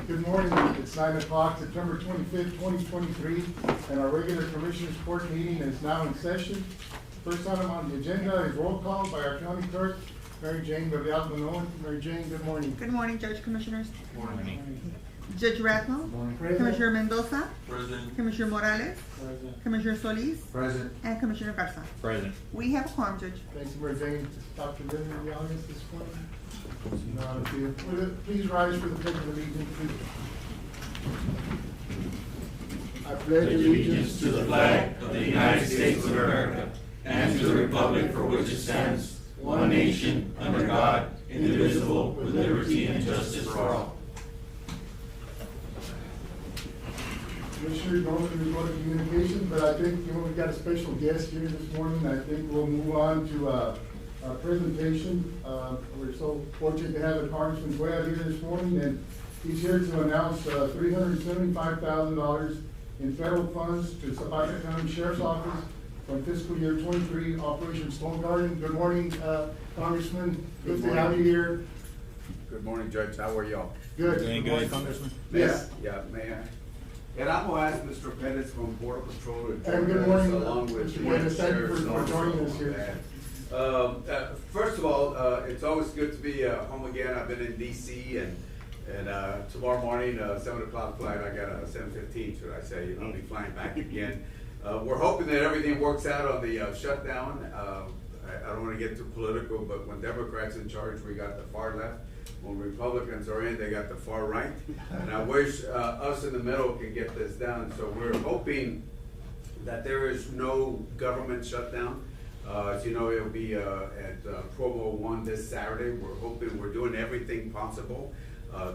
Good morning. It's 9 o'clock, September 25th, 2023, and our regular Commissioners Court meeting is now in session. First item on the agenda is roll call by our County Clerk, Mary Jane Gabriel-Manoan. Mary Jane, good morning. Good morning, Judge Commissioners. Good morning. Judge Rathmel. Commissioner Mendoza. Present. Commissioner Morales. Present. Commissioner Solis. Present. And Commissioner Garza. Present. We have a quorum, Judge. Thanks, Mary Jane. Dr. Lynn in the audience this morning. No, if you would, please rise for the pledge of allegiance, please. I pledge Allegiance to the flag of the United States of America and to the republic for which it stands, one nation, under God, indivisible, with liberty and justice for all. Commissioner, normally we go to communication, but I think, we've got a special guest here this morning. I think we'll move on to our presentation. We're so fortunate to have the Congressman Guaya here this morning, and he's here to announce $375,000 in federal funds to Zapata County Sheriff's Office from fiscal year 23, Operation Stone Garden. Good morning, Congressman. Good to have you here. Good morning, Judge. How are y'all? Good. Doing good, Congressman. Yes. Yeah, Mayor. And I'm gonna ask Mr. Pettis from Border Patrol to And join good us morning, along with Mr. the Pettis. Thank you Sheriff's for Office. joining us here. First of all, it's always good to be home again. I've been in DC and tomorrow morning, 7 o'clock flight, I got a 7:15, should I say, I'll be flying back again. We're hoping that everything works out on the shutdown. I don't wanna get too political, but when Democrats in charge, we got the far left. When Republicans are in, they got the far right. And I wish us in the middle can get this done. So we're hoping that there is no government shutdown. As you know, it'll be at Provo 1 this Saturday. We're hoping we're doing everything possible.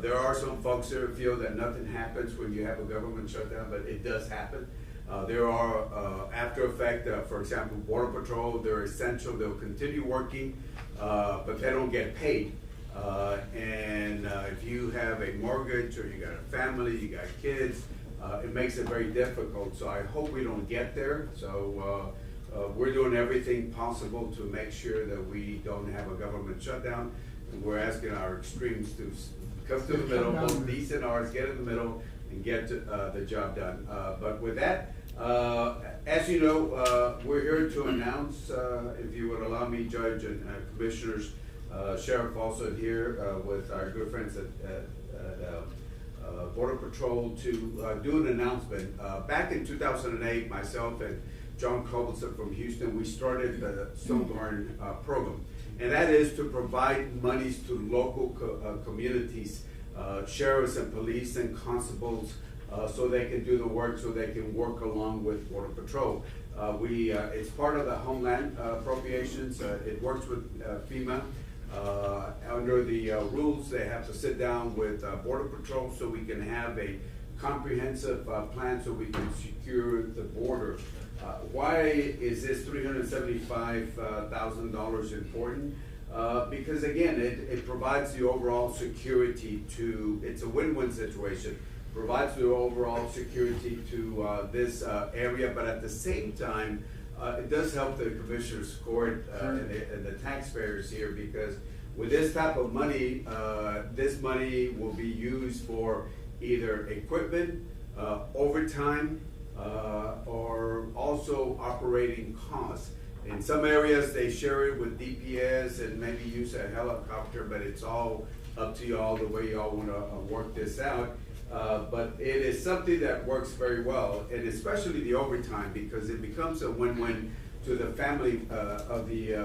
There are some folks there who feel that nothing happens when you have a government shutdown, but it does happen. There are after effect, for example, Border Patrol, they're essential, they'll continue working, but they don't get paid. And if you have a mortgage or you got a family, you got kids, it makes it very difficult. So I hope we don't get there. So we're doing everything possible to make sure that we don't have a government shutdown. And we're asking our extremes to come to the middle, both decent hours, get in the middle, and get the job done. But with that, as you know, we're here to announce, if you would allow me, Judge and Commissioners, Sheriff also here with our good friends at Border Patrol to do an announcement. Back in 2008, myself and John Culbertson from Houston, we started the Stone Garden program. And that is to provide monies to local communities, sheriffs and police and constables, so they can do the work, so they can work along with Border Patrol. It's part of the Homeland Appropriations. It works with FEMA. Under the rules, they have to sit down with Border Patrol so we can have a comprehensive plan so we can secure the border. Why is this $375,000 important? Because again, it provides the overall security it's a win-win situation, provides the overall security to this area, but at the same time, it does help the Commissioners Court and the taxpayers here, because with this type of money, this money will be used for either equipment, overtime, or also operating costs. In some areas, they share it with DPS and maybe use a helicopter, but it's all up to y'all the way y'all want to work this out. But it is something that works very well, and especially the overtime, because it becomes a win-win to the family of the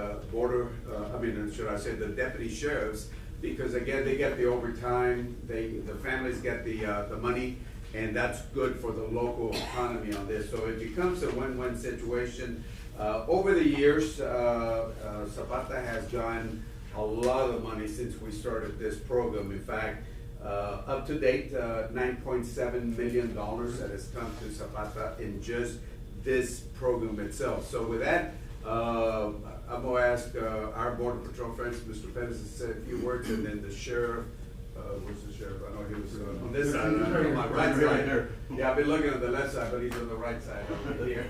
should I say the deputy sheriffs, because again, they get the overtime, the families get the money, and that's good for the local economy on this. So it becomes a win-win situation. Over the years, Zapata has gotten a lot of money since we started this program. In fact, up to date, $9.7 million that has come to Zapata in just this program itself. So with that, I'm going to ask our Border Patrol friends, Mr. Pettis, to say a few words, and then the sheriff. Where's the sheriff? I know he was on this side, on my right side. Yeah, I've been looking at the left side, but he's on the right side over here.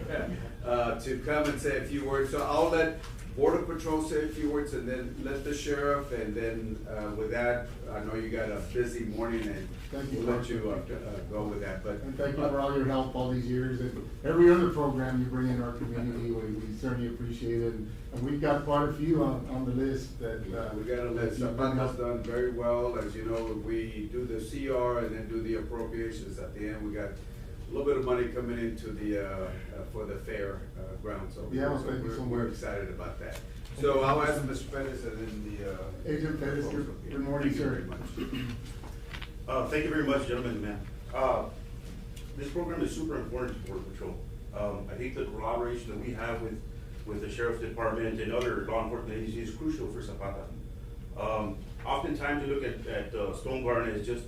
to come and say a few words. So I'll let Border Patrol say a few words, and then let the sheriff, and then with that, I know you got a busy morning, and Thank you, we'll let you Congressman. go with that, but. And thank you for all your help all these years, and every other program you bring in our community, we certainly appreciate it. And we've got quite a few on the list that. We got a list. that you've been Zapata's helping. done very well. As you know, we do the CR and then do the appropriations at the end. We got a little bit of money coming into the, for the fair ground, so. Yeah, well, thank you so We're much. excited about that. So I'll ask Mr. Pettis and then the. Agent Pettis, good morning, Thank you sir. very much. Thank you very much, gentlemen and ma'am. This program is super important to Border Patrol. I think the collaboration that we have with the Sheriff's Department and other law enforcement agencies is crucial for Zapata. Oftentimes you look at Stone Garden as just,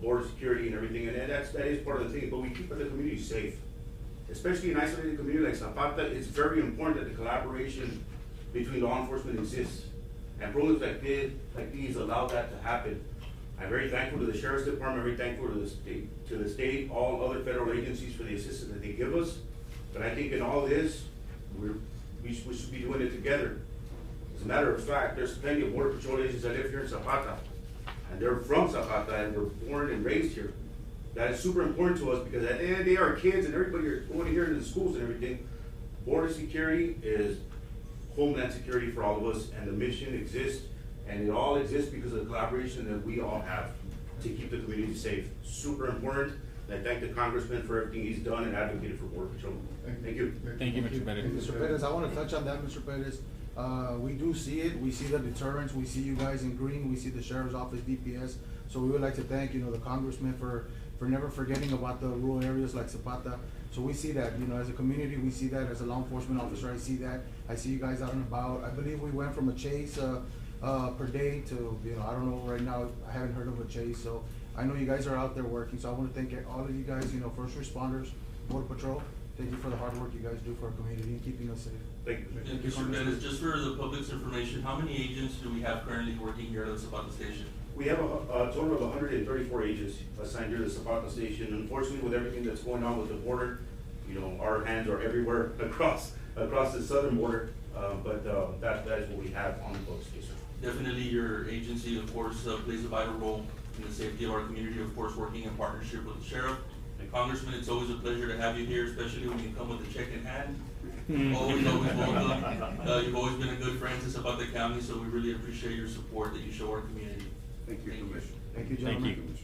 border security and everything, and that is part of the thing, but we keep the community safe. Especially in isolated community like Zapata, it's very important that the collaboration between law enforcement exists. And programs like these allow that to happen. I'm very thankful to the Sheriff's Department, very thankful to the state, all other federal agencies for the assistance that they give us. But I think in all this, we should be doing it together. As a matter of fact, there's plenty of Border Patrol agents that live here in Zapata, and they're from Zapata and were born and raised here. That is super important to us because at the end of the day, our kids and everybody are going here into the schools and everything. Border security is homeland security for all of us, and the mission exists, and it all exists because of the collaboration that we all have to keep the community safe. Super important. And I thank the Congressman for everything he's done and advocated for Border Patrol. Thank you. Thank you, Mr. Pettis. Mr. Pettis, I wanna touch on that, Mr. Pettis. We do see it, we see the deterrence, we see you guys in green, we see the Sheriff's Office, DPS. So we would like to thank, the Congressman for never forgetting about the rural areas like Zapata. So we see that, as a community, we see that. As a law enforcement officer, I see that. I see you guys out and about. I believe we went from a chase, per day to, I don't know, right now, I haven't heard of a chase. So I know you guys are out there working, so I wanna thank all of you guys, first responders, Border Patrol. Thank you for the hard work you guys do for our community and keeping us safe. Thank you. And Mr. Pettis, just for the public's information, how many agents do we have currently working here at the Zapata station? We have a total of 134 agents assigned here to the Zapata station. Unfortunately, with everything that's going on with the border, our hands are everywhere across the southern border. But that is what we have on the books, yes, sir. Definitely, your agency, of course, plays a vital role in the safety of our community, of course, working in partnership with the sheriff. And Congressman, it's always a pleasure to have you here, especially when you come with a check in hand. Always welcome. You've always been a good friend to Zapata County, so we really appreciate your support that you show our community. Thank you, Commissioner. Thank you, gentlemen.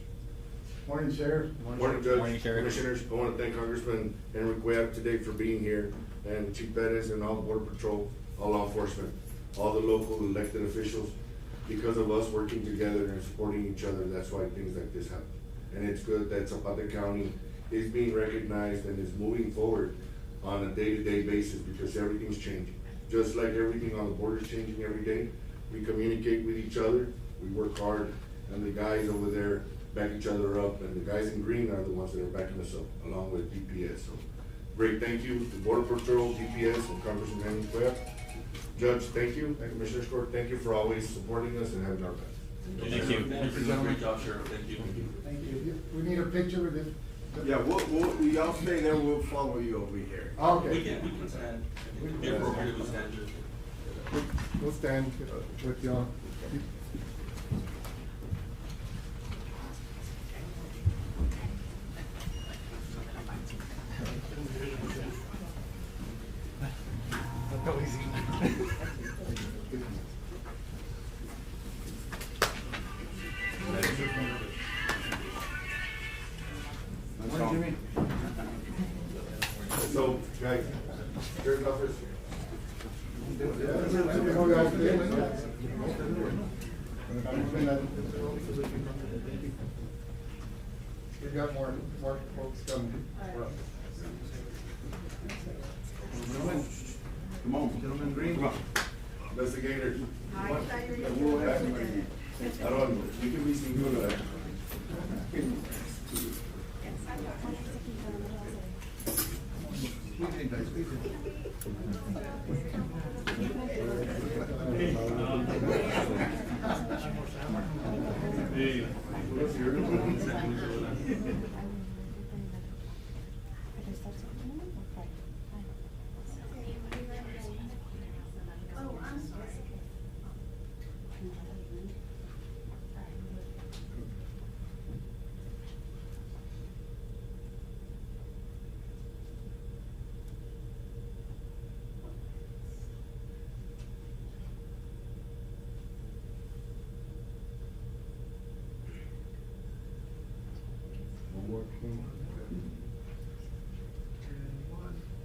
Morning, Sheriff. Morning, Morning, Judge, Sheriff. Commissioners. I want to thank Congressman Henry Cuellar today for being here, and Chief Perez and all Border Patrol, all law enforcement, all the local elected officials. Because of us working together and supporting each other, that's why things like this happen. And it's good that Zapata County is being recognized and is moving forward on a day-to-day basis because everything's changing. Just like everything on the border is changing every day, we communicate with each other, we work hard, and the guys over there back each other up, and the guys in green are the ones that are backing us up, along with DPS. So, great thank you to Border Patrol, DPS, and Congressman Henry Cuellar. Judge, thank you, and Commissioner Court, thank you for always supporting us and having our back. Thank you. You're doing a great job, Sheriff. Thank you. We need a picture with it. Yeah, y'all stay there, we'll follow you over here. Okay. We can stand. It'd be appropriate if we stand. We'll stand with y'all. Morning, Jimmy. So, guys, Sheriff's Office. We got more folks coming. Come on. Gentlemen, green. Investigators. I thought you were Aaron, we can be seen good. One,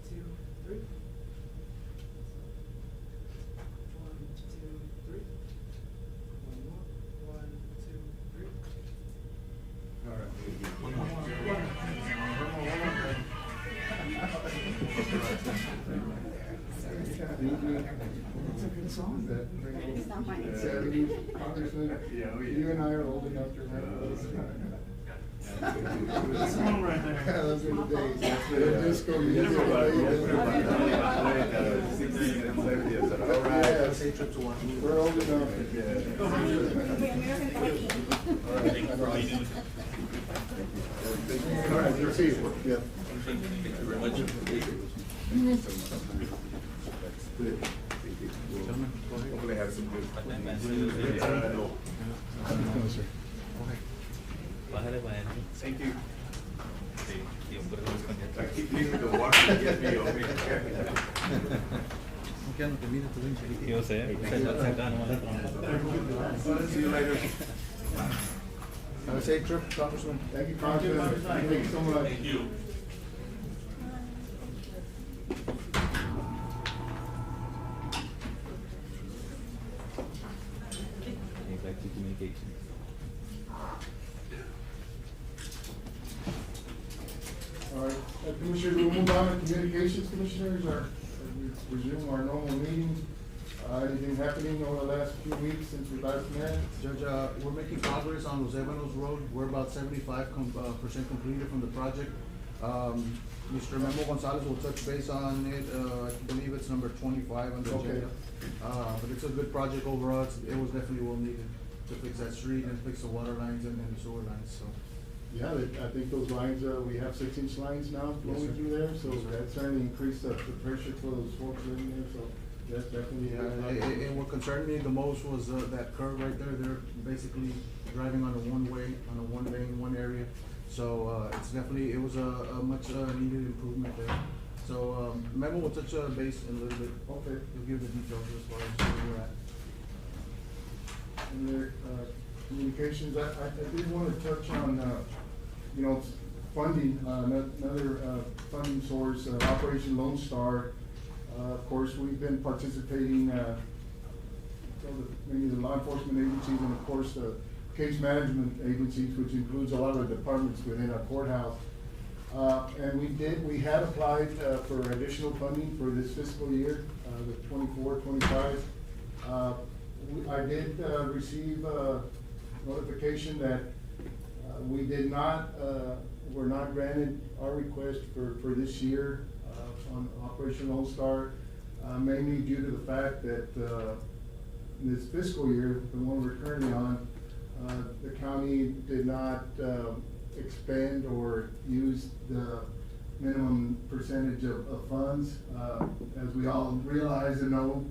two, three. 1, 2, 3. One more. 1, 2, 3. All right. It's a good song. It's not mine. '70s, Congressman. You and I are old enough to remember those. That's the one right there. Those were the days. The disco music. All right. Yeah. Safe trip to Washington. We're old enough. All right, proceed. Yeah. Thank you very much. Hopefully have some good. Thank you. I keep leaving the water to get me over here. Okay, no, termina tu rin. Yo sé, acá nomás la trompa. See you later. Have a safe trip, Congressman. Thank you, Congressman. Thank you so much. Thank you. Back to communications. All right, Commissioners, we'll move on to communications, Commissioners, we resume our normal meeting. Anything happening over the last few weeks since we last met? Judge, we're making progress on Los Ebanos Road. We're about 75% completed from the project. Mr. Memo Gonzalez will touch base on it. I believe it's number 25 on the Okay. agenda. But it's a good project overall. It was definitely well needed to fix that street and fix the water lines and the sewer lines, so. Yeah, I think those lines, we have 6-inch lines now Yes, flowing sir. through there, so Yes, sir. that certainly increased the pressure for those folks living there, so that's definitely. Yeah, and what concerned me the most was that curve right there. They're basically driving on a one-way, on a one lane, one area. So it's definitely, it was a much needed improvement there. So Memo will touch base in a little bit. Okay. He'll give the details as far as where we're at. And their, communications, I did wanna touch on, funding, another, funding source, Operation Lone Star. Of course, we've been participating, many of the law enforcement agencies and of course the case management agencies, which includes a lot of the departments within our courthouse. And we had applied, for additional funding for this fiscal year, the 24-25. I did, receive, notification that, we did not, were not granted our request for this year, on Operation Lone Star, mainly due to the fact that, this fiscal year, the one we're currently on, the county did not, expend or use the minimum percentage of funds. As we all realize and know,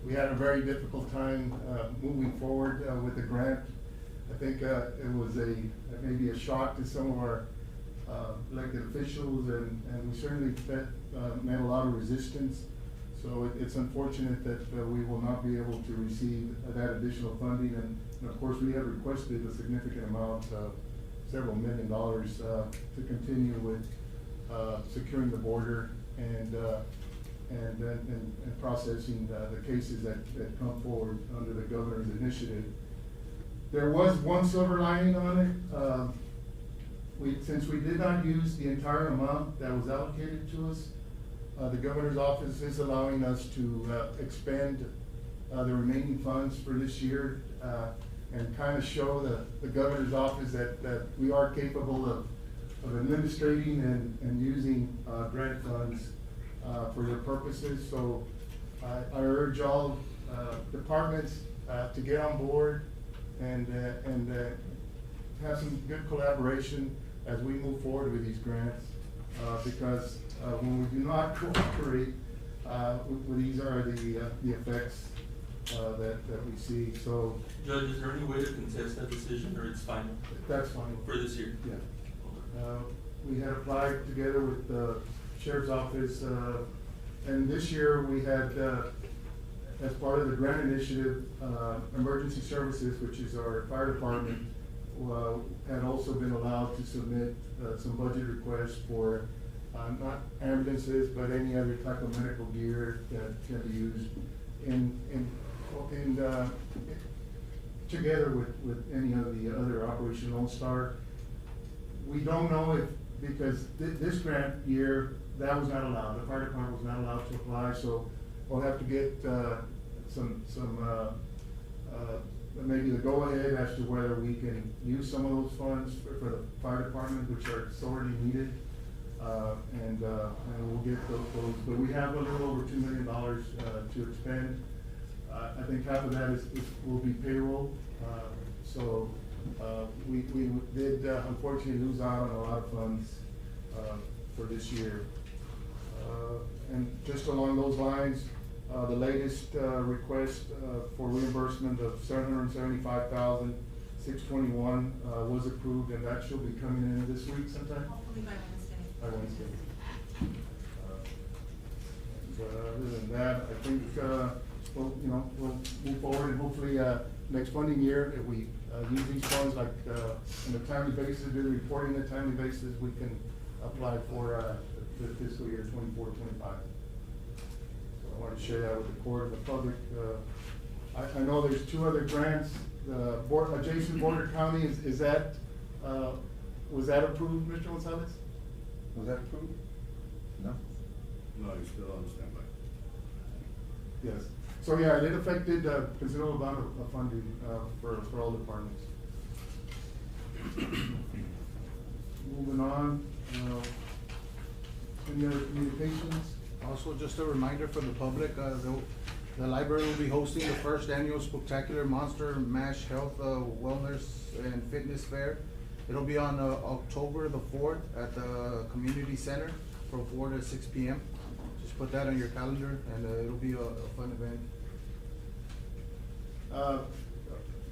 we had a very difficult time, moving forward, with the grant. I think, it was maybe a shock to some of our, elected officials and we certainly met a lot of resistance. So it's unfortunate that, we will not be able to receive that additional funding and of course we have requested a significant amount, several $1 million, to continue with, securing the border and processing the cases that come forward under the governor's initiative. There was one silver lining on it. Since we did not use the entire amount that was allocated to us, the governor's office is allowing us to expend the remaining funds for this year and kind of show the governor's office that we are capable of administrating and using grant funds for their purposes. So I urge all departments to get on board and have some good collaboration as we move forward with these grants. Because when we do not cooperate, these are the effects that we see. So Judge, is there any way to contest that decision, or it's final that's fine. for this year? Yeah. We had applied together with the sheriff's office, and this year we had, as part of the grant initiative, emergency services, which is our fire department, had also been allowed to submit some budget requests for not ambulances, but any other type of medical gear that can be used together with any of the other Operation Lone Star. We don't know if, because this grant year, that was not allowed, the fire department was not allowed to apply, so we'll have to get maybe the go-ahead as to whether we can use some of those funds for the fire department, which are sorely needed. And we'll get those, but we have a little over $2 million to expend. I think half of that will be payroll, so we did unfortunately lose out on a lot of funds for this year. And just along those lines, the latest request for reimbursement of $775,621 was approved, and that should be coming in this week sometime. Hopefully by Wednesday. By Wednesday. Other than that, I think, we'll move forward, and hopefully, next funding year, if we use these funds like on a timely basis, do the reporting on a timely basis, we can apply for the fiscal year 24-25. So I want to share that with the court and the public. I know there's two other grants, the adjacent border county, is that, was that approved, Mr. Gonzalez? Was that approved? No? No, you're still on standby. Yes. So, yeah, it affected a considerable amount of funding for all departments. Moving on, any other communications? Also, just a reminder for the public, the library will be hosting the first annual Spectacular Monster Mash Health, Wellness and Fitness Fair. It'll be on October the 4th at the Community Center from 4 to 6 p.m. Just put that on your calendar, and it'll be a fun event.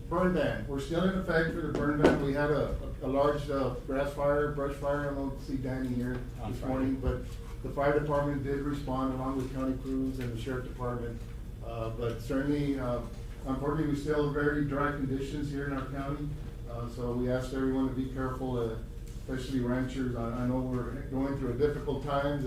Burn ban, we're still in effect for the burn ban. We had a large brush fire. I don't see Danny here this morning, but the fire department did respond along with county crews and the sheriff department. But certainly, unfortunately, we still have very dry conditions here in our county. So we asked everyone to be careful, especially ranchers. I know we're going through a difficult times,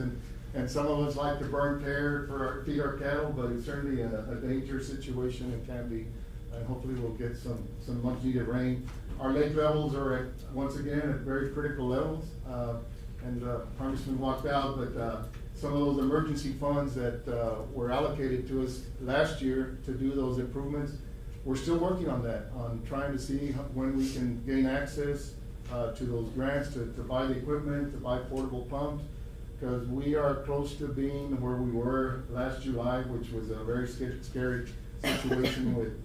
and some of us like to burn tear for feed our cattle, but it's certainly a dangerous situation and can be. And hopefully we'll get some much needed rain. Our lake levels are once again at very critical levels. And Congressman walked out, but some of those emergency funds that were allocated to us last year to do those improvements, we're still working on that, on trying to see when we can gain access to those grants to buy the equipment, to buy portable pumps, because we are close to being where we were last July, which was a very scary situation with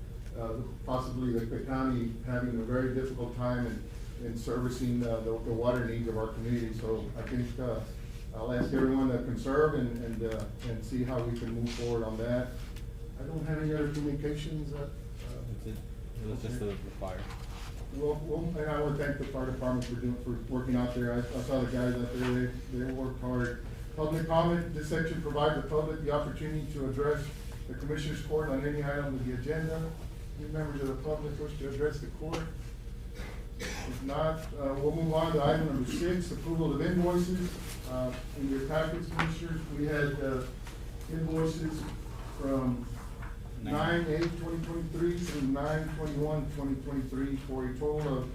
possibly the county having a very difficult time in servicing the water needs of our community. So I think I'll ask everyone to conserve and see how we can move forward on that. I don't have any other communications. That's it. It was just the fire. And I want to thank the fire department for working out there. I saw the guys out there, they worked hard. Public comment, this section provides the public the opportunity to address the Commissioners Court on any item of the agenda. Any members of the public wish to address the court? If not, we'll move on to item number 6, approval of invoices. In your packets, Commissioners, we had invoices from 9/8/2023 through 9/21/2023 for a total of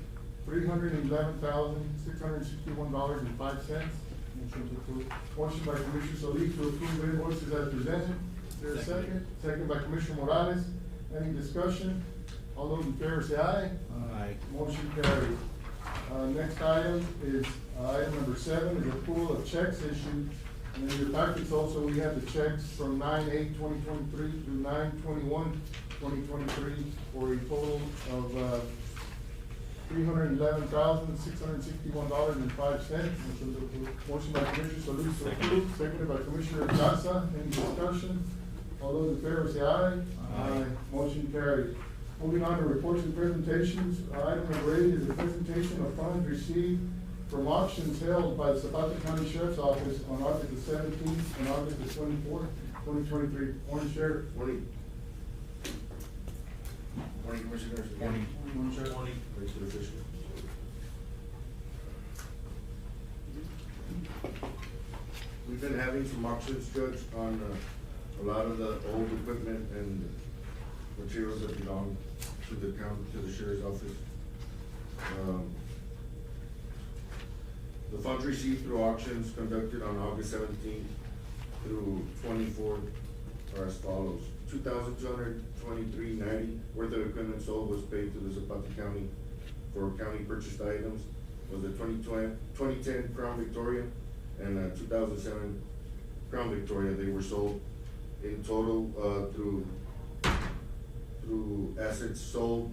$311,661.05. Motion by Commissioner Solis to approve invoices as presented. Is there a second? Second by Commissioner Morales. Any discussion? All those in favor say aye. Aye. Motion carries. Next item is, item number 7 is approval of checks issued. And in your packets also, we have the checks from 9/8/2023 through 9/21/2023 for a total of $311,661.05. Motion by Commissioner Solis to approve, seconded by Commissioner Garza. Any discussion? All those in favor say aye. Aye. Motion carries. Moving on to reports and presentations, item number 8 is a presentation of funds received from auctions held by the Zapata County Sheriff's Office on August the 17th and August the 24th, 2023. Morning, Sheriff. Morning. Morning, Commissioners. Morning. Morning, Sheriff. Morning. Elected officials. we've been having some auctions, Judge, on, a lot of the old equipment and materials that belong to the county, to the sheriff's office. The funds received through auctions conducted on August 17th through 24th are as follows. $2,223.90 worth of equipment sold was paid to the Zapata County for county purchased items. Was a 2010 Crown Victoria and a 2007 Crown Victoria. They were sold in total, through assets sold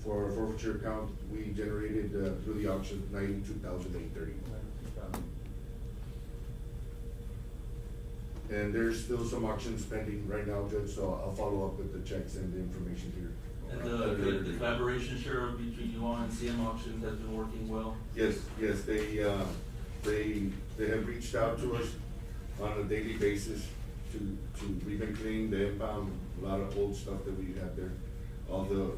for our forfeiture account. We generated, through the auction, $92,830. And there's still some auctions pending right now, Judge, so I'll follow up with the checks and the information here. And the collaboration, Sheriff, between you all and CM Auctions has been working well? Yes, they have reached out to us on a daily basis we've been cleaning the impound, a lot of old stuff that we had there, all the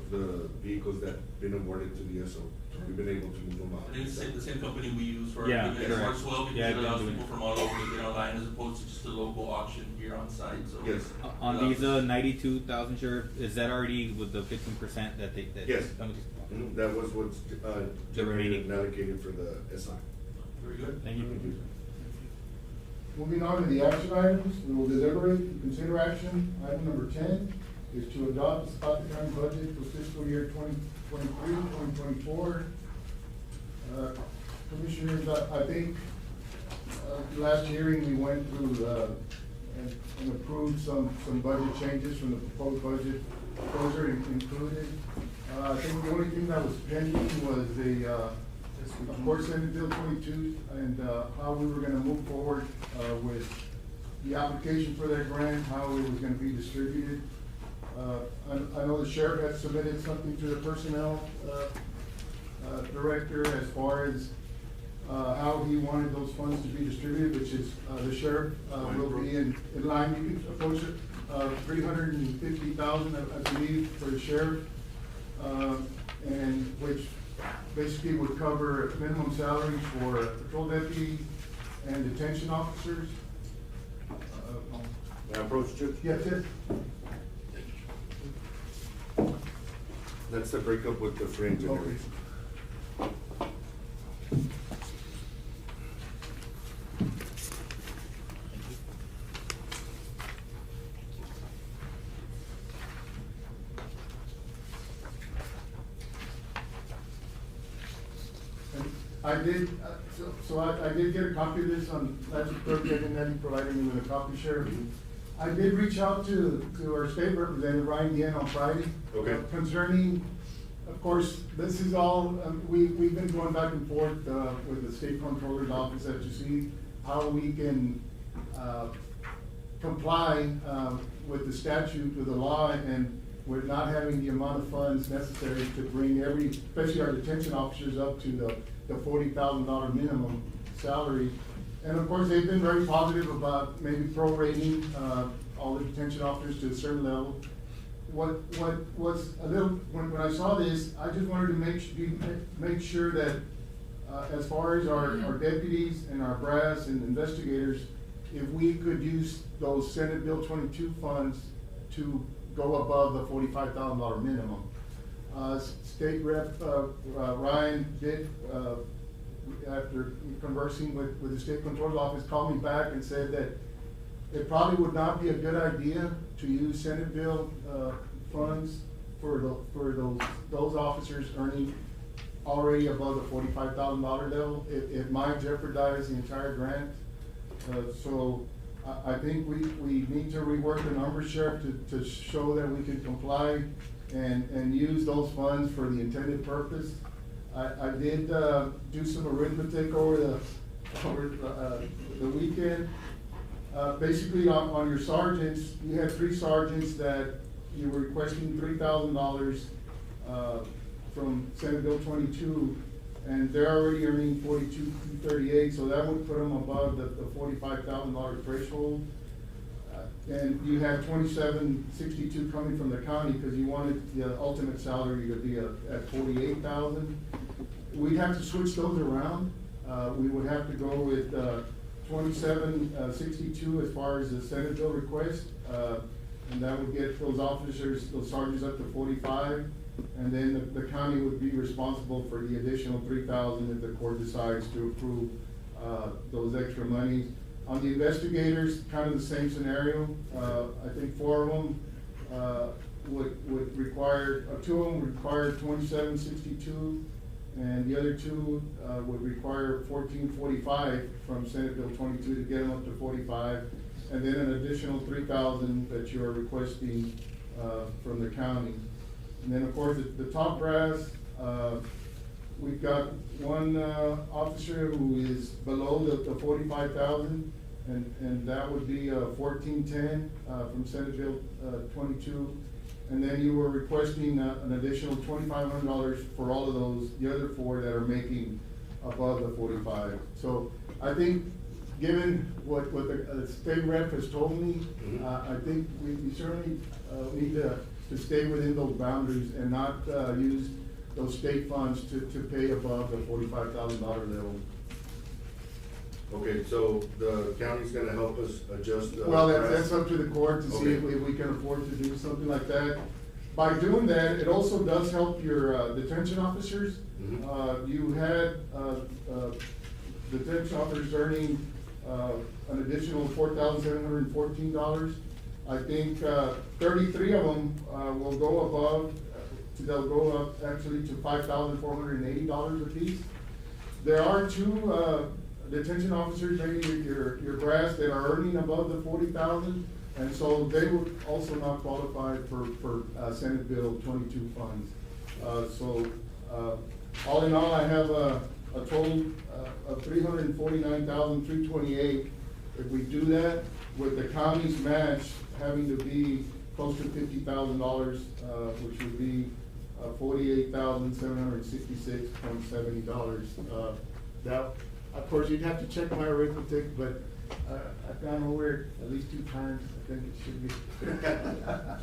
vehicles that been awarded to the SO. We've been able to move them out. I think it's the same company we use for our Yeah, equipment. It correct. works well because Yeah, it I've allows been people doing from all over to get online as opposed to just a local auction here on site, so. Yes. On these 92,000, Sheriff, is that already with the 15% that they? Yes. That was what's, generated and allocated for the SI. Very good. Thank you. Moving on to the action items, we will deliberate and consider action. Item number 10 is to adopt the Zapata County budget for fiscal year 2023-2024. Commissioners, I think, last hearing we went through, and approved some budget changes from the proposed budget. Those are included. I think the only thing that was pending was of course, Senate Bill 22 and how we were gonna move forward with the application for that grant, how it was gonna be distributed. I know the sheriff had submitted something to the personnel director as far as how he wanted those funds to be distributed, which is the sheriff will be in line. You can approach it, 350,000, I believe, for the sheriff, and which basically would cover minimum salaries for patrol deputies and detention officers. May I approach, Judge? Yes, yes. That's the breakup with the fringe and Okay. everything. I did, I did get a copy of this on last Thursday, and then he provided me with a copy, Sheriff. I did reach out to our state representative, Ryan Yen, on Friday. Okay. Concerning, of course, this is all, we've been going back and forth, with the state controller's office to see how we can, comply, with the statute, with the law, and with not having the amount of funds necessary to bring especially our detention officers up to the $40,000 minimum salary. And of course, they've been very positive about maybe prorating, all the detention officers to a certain level. What was a little, when I saw this, I just wanted to make sure that, as far as our deputies and our brass and investigators, if we could use those Senate Bill 22 funds to go above the $45,000 minimum. State Rep, Ryan did, after conversing with the State Controller's Office, called me back and said that it probably would not be a good idea to use Senate Bill, funds for those officers earning already above the $45,000 level. It might jeopardize the entire grant. So I think we need to rework the numbers, Sheriff, to show that we can comply and use those funds for the intended purpose. I did do some arithmetic over the weekend. Basically, on your sergeants, you had 3 sergeants that you were requesting $3,000 from Senate Bill 22, and they're already earning $42,238, so that would put them above the $45,000 threshold. And you had $27,662 coming from the county because you wanted the ultimate salary to be at $48,000. We'd have to switch those around. We would have to go with 2762 as far as the Senate bill request, and that would get those officers, those sergeants up to 45. And then the county would be responsible for the additional 3,000 if the court decides to approve, those extra monies. On the investigators, kind of the same scenario. I think 4 of them, would require, 2 of them would require 2762, and the other 2, would require 1445 from Senate Bill 22 to get them up to 45, and then an additional 3,000 that you are requesting, from the county. And then, of course, the top brass, we've got 1, officer who is below the 45,000, and that would be, 1410, from Senate Bill, 22. And then you were requesting, an additional $2,500 for all of those, the other 4 that are making above the 45. So I think, given what the state rep has told me, I think we certainly, need to stay within those boundaries and not, use those state funds to pay above the $45,000 level. Okay, so the county's gonna help us adjust the. Well, brass? that's up to the court to see if Okay. we can afford to do something like that. By doing that, it also does help your, detention officers. Mhm. You had, detention officers earning, an additional $4,714. I think, 33 of them, will go above, they'll go up actually to $5,480 apiece. There are 2, detention officers, maybe your brass, that are earning above the 40,000, and so they would also not qualify for Senate Bill 22 funds. All in all, I have a total, of $349,328. If we do that, with the county's match having to be close to $50,000, which would be, $48,766.70. That, of course, you'd have to check my arithmetic, but, I've gone over it at least 2 times. I think it should be.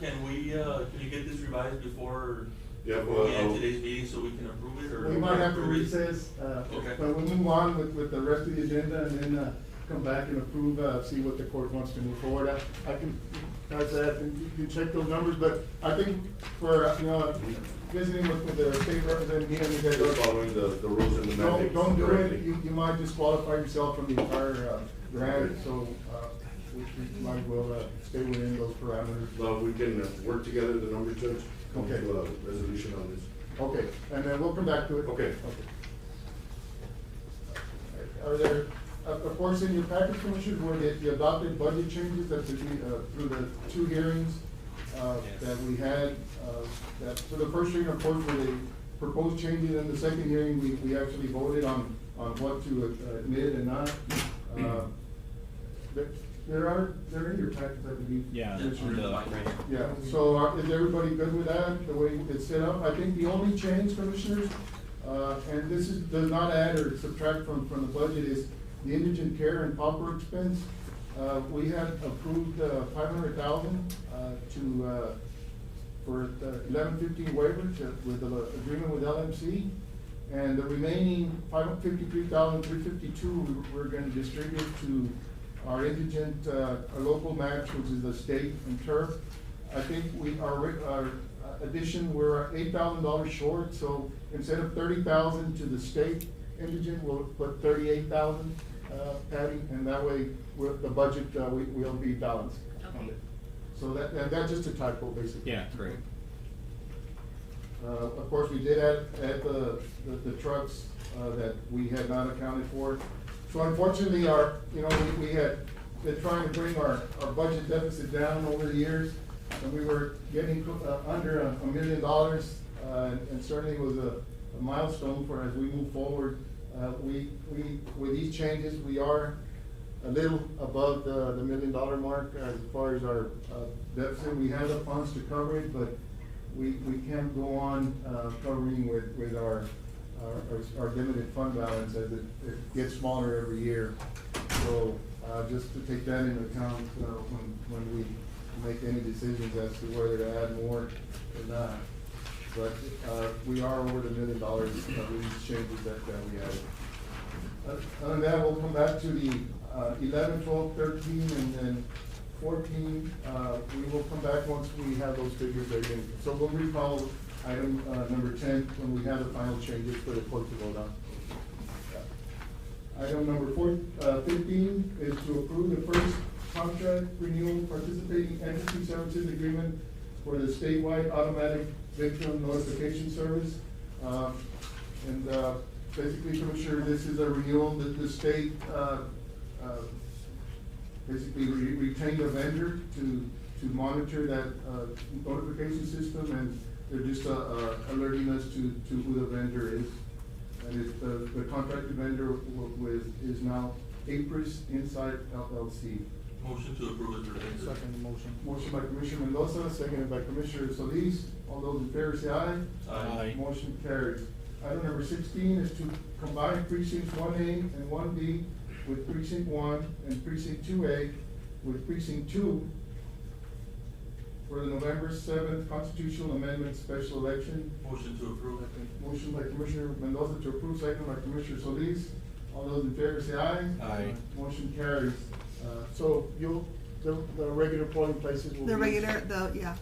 Can you get this revised before? Yeah, before we end well, today's meeting so we can approve it, or? We might have to approve it? recess, Okay. but we'll move on with the rest of the agenda and then, come back and approve, see what the court wants to move forward. I can, as that, you can check those numbers, but I think for, visiting with the state representative, me and you guys. Just following the rules and the mandates. Don't do it, correctly. you might disqualify yourself from the entire, grant, so, we might as well, stay within those parameters. Well, we can work together, the numbers judge, come to Okay. a resolution on this. Okay, and then we'll come back to it. Okay. Are there, of course, in your package, Commissioners, were the adopted budget changes that through the 2 hearings, that we had, that, for the first hearing, of course, were the proposed changes, and the second hearing, we actually voted on what to admit and not. They're in your package, I believe. Yeah, Commissioners. on the- Yeah, so is everybody good with that, the way it's set up? I think the only change, Commissioners, and this does not add or subtract from the budget, is the indigent care and pauper expense. We had approved, 500,000, for the 1115 waivers with the agreement with LMC. And the remaining 553,352, we're gonna distribute to our indigent, local match, which is the state and turf. I think our addition, we're $8,000 short, so instead of 30,000 to the state indigent, we'll put 38,000, Patty, and that way, the budget, we'll be balanced. Okay. So that's just a typo, basically. Yeah, great. Of course, we did add the trucks, that we had not accounted for. So unfortunately, we had been trying to bring our budget deficit down over the years, and we were getting, under $1 million, and certainly it was a milestone for as we move forward. With these changes, we are a little above the $1 million mark as far as our, deficit. We have the funds to cover it, but we can't go on, covering with our limited fund balance as it gets smaller every year. So, just to take that into account, when we make any decisions as to whether to add more or not. But, we are over the $1 million, with these changes that we added. Other than that, we'll come back to the, 11, 12, 13, and then 14, we will come back once we have those figures again. So we'll recall item, number 10 when we have the final changes for the court to vote on. Item number 15 is to approve the first contract renewal participating entity services agreement for the statewide automatic victim notification service. Basically, Commissioner, this is a renewal that the state, basically retained a vendor to monitor that, notification system, and they're just, alerting us to who the vendor is. And it's, the contracted vendor is now Apris Insight LLC. Motion to approve is presented. Second motion. Motion by Commissioner Mendoza, seconded by Commissioner Solis. All those in favor say aye. Aye. Motion carries. Item number 16 is to combine precincts 1A and 1B with precinct 1 and precinct 2A with precinct 2 for the November 7th constitutional amendment special election. Motion to approve. Motion by Commissioner Mendoza to approve, second by Commissioner Solis. All those in favor say aye. Aye. Motion carries. So the regular polling places will be. The regular, yeah,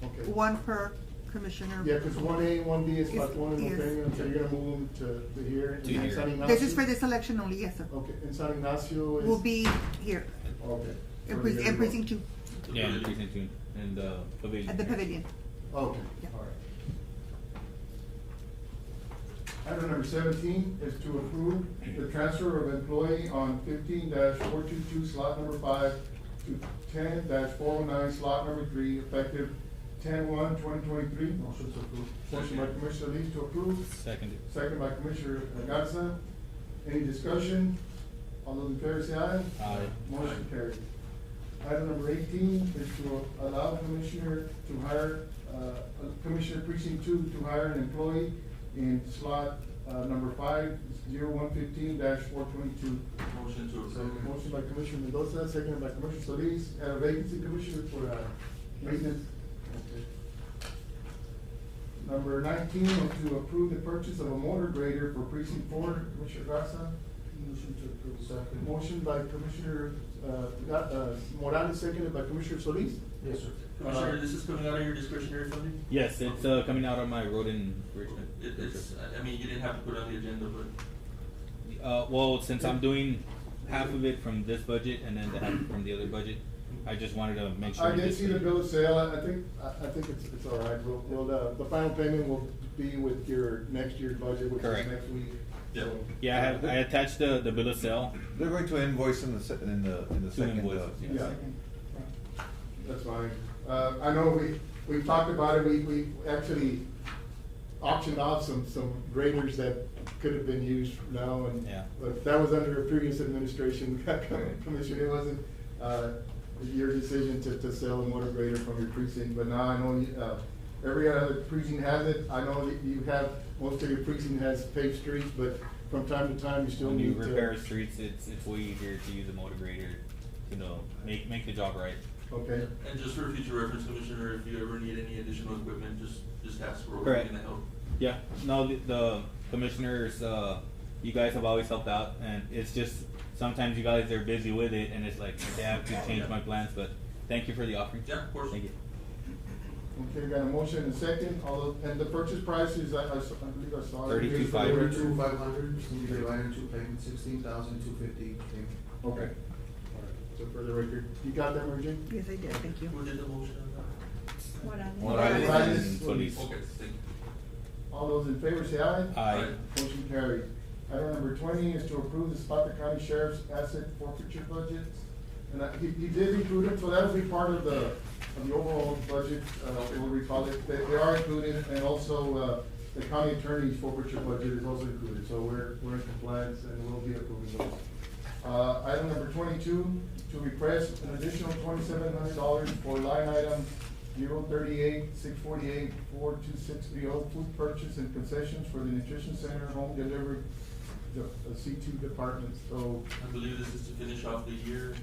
Okay. one per commissioner. Yeah, because 1A and 1B is Is- like one in yes. Norteño, so you're gonna move them to here. To And here. San Ignacio? This is for this election only, yes, sir. Okay, and San Ignacio is? Will be here, Okay. in For the other precinct 2, Yeah, in precinct 2, and pavilion. at the pavilion. vote. Okay, Yeah. all right. Item number 17 is to approve the transfer of employee on 15-422 slot number 5 to 10-409 slot number 3, effective 10/1/2023. Motion to approve. Motion by Commissioner Solis to approve. Seconded. Second by Commissioner Garza. Any discussion? All those in favor say aye. Aye. Motion carries. Item number 18 is to allow Commissioner to hire, Commissioner Precinct 2 to hire an employee in slot, number 5, 0115-422. Motion to So, approve. motion by Commissioner Mendoza, seconded by Commissioner Solis. A vacancy, Commissioner, for, maintenance. Okay. Number 19 is to approve the purchase of a motor grader for precinct 4, Commissioner Garza. Motion to approve. Second. Motion by Commissioner, Morales, seconded by Commissioner Solis. Yes, sir. Commissioner, this is coming out of your discretionary funding? Yes, it's coming out of my road and bridge. It's, I mean, you didn't have to put it on the agenda, but. Well, since I'm doing half of it from this budget and then the half from the other budget, I just wanted to make sure. I we did just- see the bill of sale. I think it's all right. The final payment will be with your next year's budget, which is Correct. next week. Yeah. So- Yeah, I attached the bill of sale. They're going to invoice in the second. invoices, Yeah, that's fine. I know we've talked about it, we actually auctioned off some graders that could have been used now, and, Yeah. but that was under a previous administration, Commissioner, it wasn't, your decision to sell a motor grader from your precinct, but now I know, every other precinct has it. I know that you have, most of your precinct has paved streets, but from time to time, you still When you need to. repair streets, it's way easier to use a motor grader to make the job right. Okay. And just for future reference, Commissioner, if you ever need any additional equipment, just ask for, we're Correct. gonna help. Yeah, no, the commissioners, you guys have always helped out, and it's just, sometimes you guys are busy with it, and it's like, they have to change my plans, but thank you for the offering. Yeah, of course. Thank you. Okay, got a motion and a second, and the purchase price is, I believe I saw. it. 32,500. 32,500, it's gonna be divided into two payments, 16,250. Okay. All right. So for the record, you got that, Mary Jane? Yes, I did, thank you. Who did the motion on that? Morales Morales. and Solis. Okay, thank you. All those in favor say aye. Aye. Motion carried. Item number 20 is to approve the Zapata County Sheriff's asset forfeiture budget. And he did include it, so that'll be part of the overall budget, we'll recall it. They are included, and also, the county attorney's forfeiture budget is also included, so we're in compliance and we'll be approving those. Item number 22, to request an additional $2,700 for line item 038-648-42630, food purchase and concessions for the nutrition center, home delivery, the C2 department, so. I believe this is to finish off the year.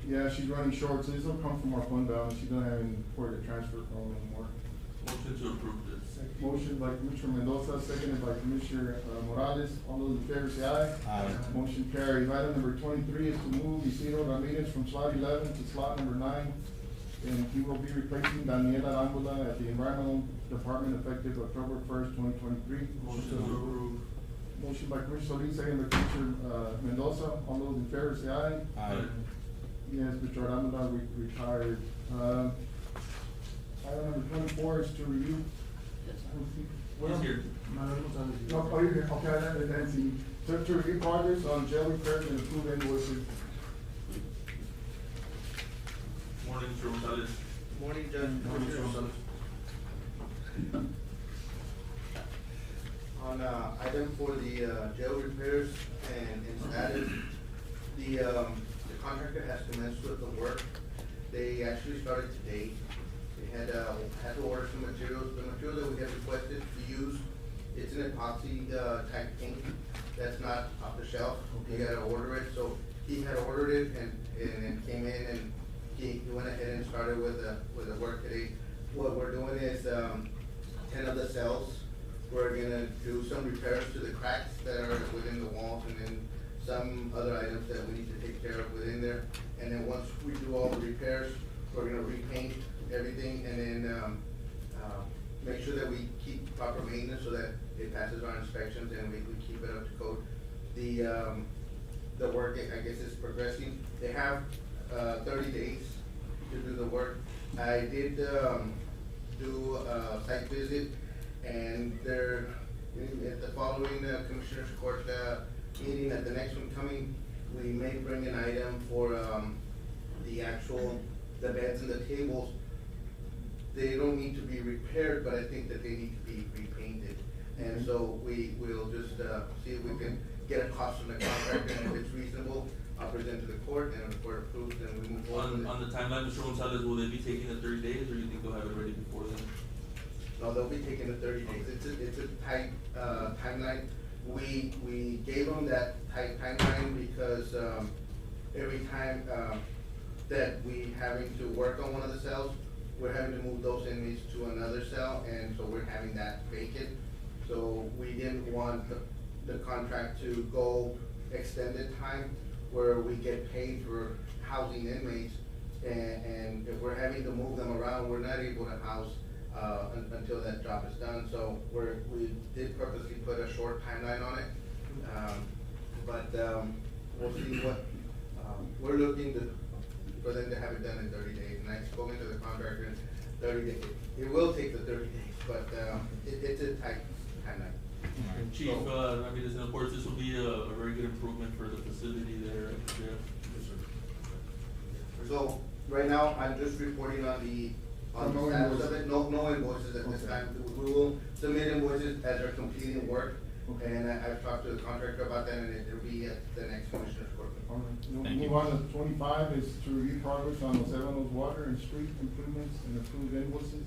Yeah, she's running short, so this will come from our fund balance, she doesn't have any where to transfer from anymore. Motion to approve this. Motion by Commissioner Mendoza, seconded by Commissioner Morales. All those in favor say aye. Aye. Motion carries. Item number 23 is to move Isidro Ramirez from slot 11 to slot number 9. And he will be replacing Daniela Angula at the Environmental Department effective October 1st, 2023. Motion to approve. Motion by Commissioner Solis, second by Commissioner Mendoza. All those in favor say aye. Aye. Yes, Mr. Aramula retired. Item number 24 is to review. He's here. No, oh, you're here, okay, I didn't see. To review progress on jail repairs and approve invoices. Morning, Mr. Gonzalez. Morning, Judge. Commissioners. On, item for the, jail repairs and status, the contractor has commenced with the work. They actually started today. They had to order some materials. The material that we had requested to use, it's an epoxy, type paint that's not off the shelf. You gotta order it, so he had ordered it and came in and he went ahead and started with the work today. What we're doing is, 10 of the cells, we're gonna do some repairs to the cracks that are within the walls and then some other items that we need to take care of within there. And then once we do all the repairs, we're gonna repaint everything and then, make sure that we keep proper maintenance so that it passes our inspections and we keep it up to code. The work, I guess, is progressing. They have, 30 days to do the work. I did, do a site visit and they're, at the following, Commissioners Court, meeting, at the next one coming, we may bring an item for, the beds and the tables. They don't need to be repaired, but I think that they need to be repainted. And so we will just, see if we can get a cost from the contractor, and if it's reasonable, I'll present to the court, and if the court approves, then we move forward. On the timeline, Mr. Gonzalez, will they be taking the 30 days, or you think they'll have it ready before then? No, they'll be taking the 30 days. It's a tight, timeline. We gave them that tight timeline because, every time, that we having to work on one of the cells, we're having to move those inmates to another cell, and so we're having that vacant. So we didn't want the contract to go extended time where we get paid for housing inmates, and if we're having to move them around, we're not able to house, until that job is done. So we did purposely put a short timeline on it. But we'll see what, we're looking for them to have it done in 30 days. And I've spoken to the contractor in 30 days. It will take the 30 days, but, it's a tight timeline. Chief, I mean, of course, this will be a very good improvement for the facility there at the jail. So, right now, I'm just reporting on the No status of invoices. it, no invoices at this Okay. time. We will submit invoices as they're completing work, and I've talked to the contractor about that, and it'll be at the next Commissioner's Court. All right, we'll Thank move you. on to 25 is to review progress on Los Evanos water and street improvements and approve invoices.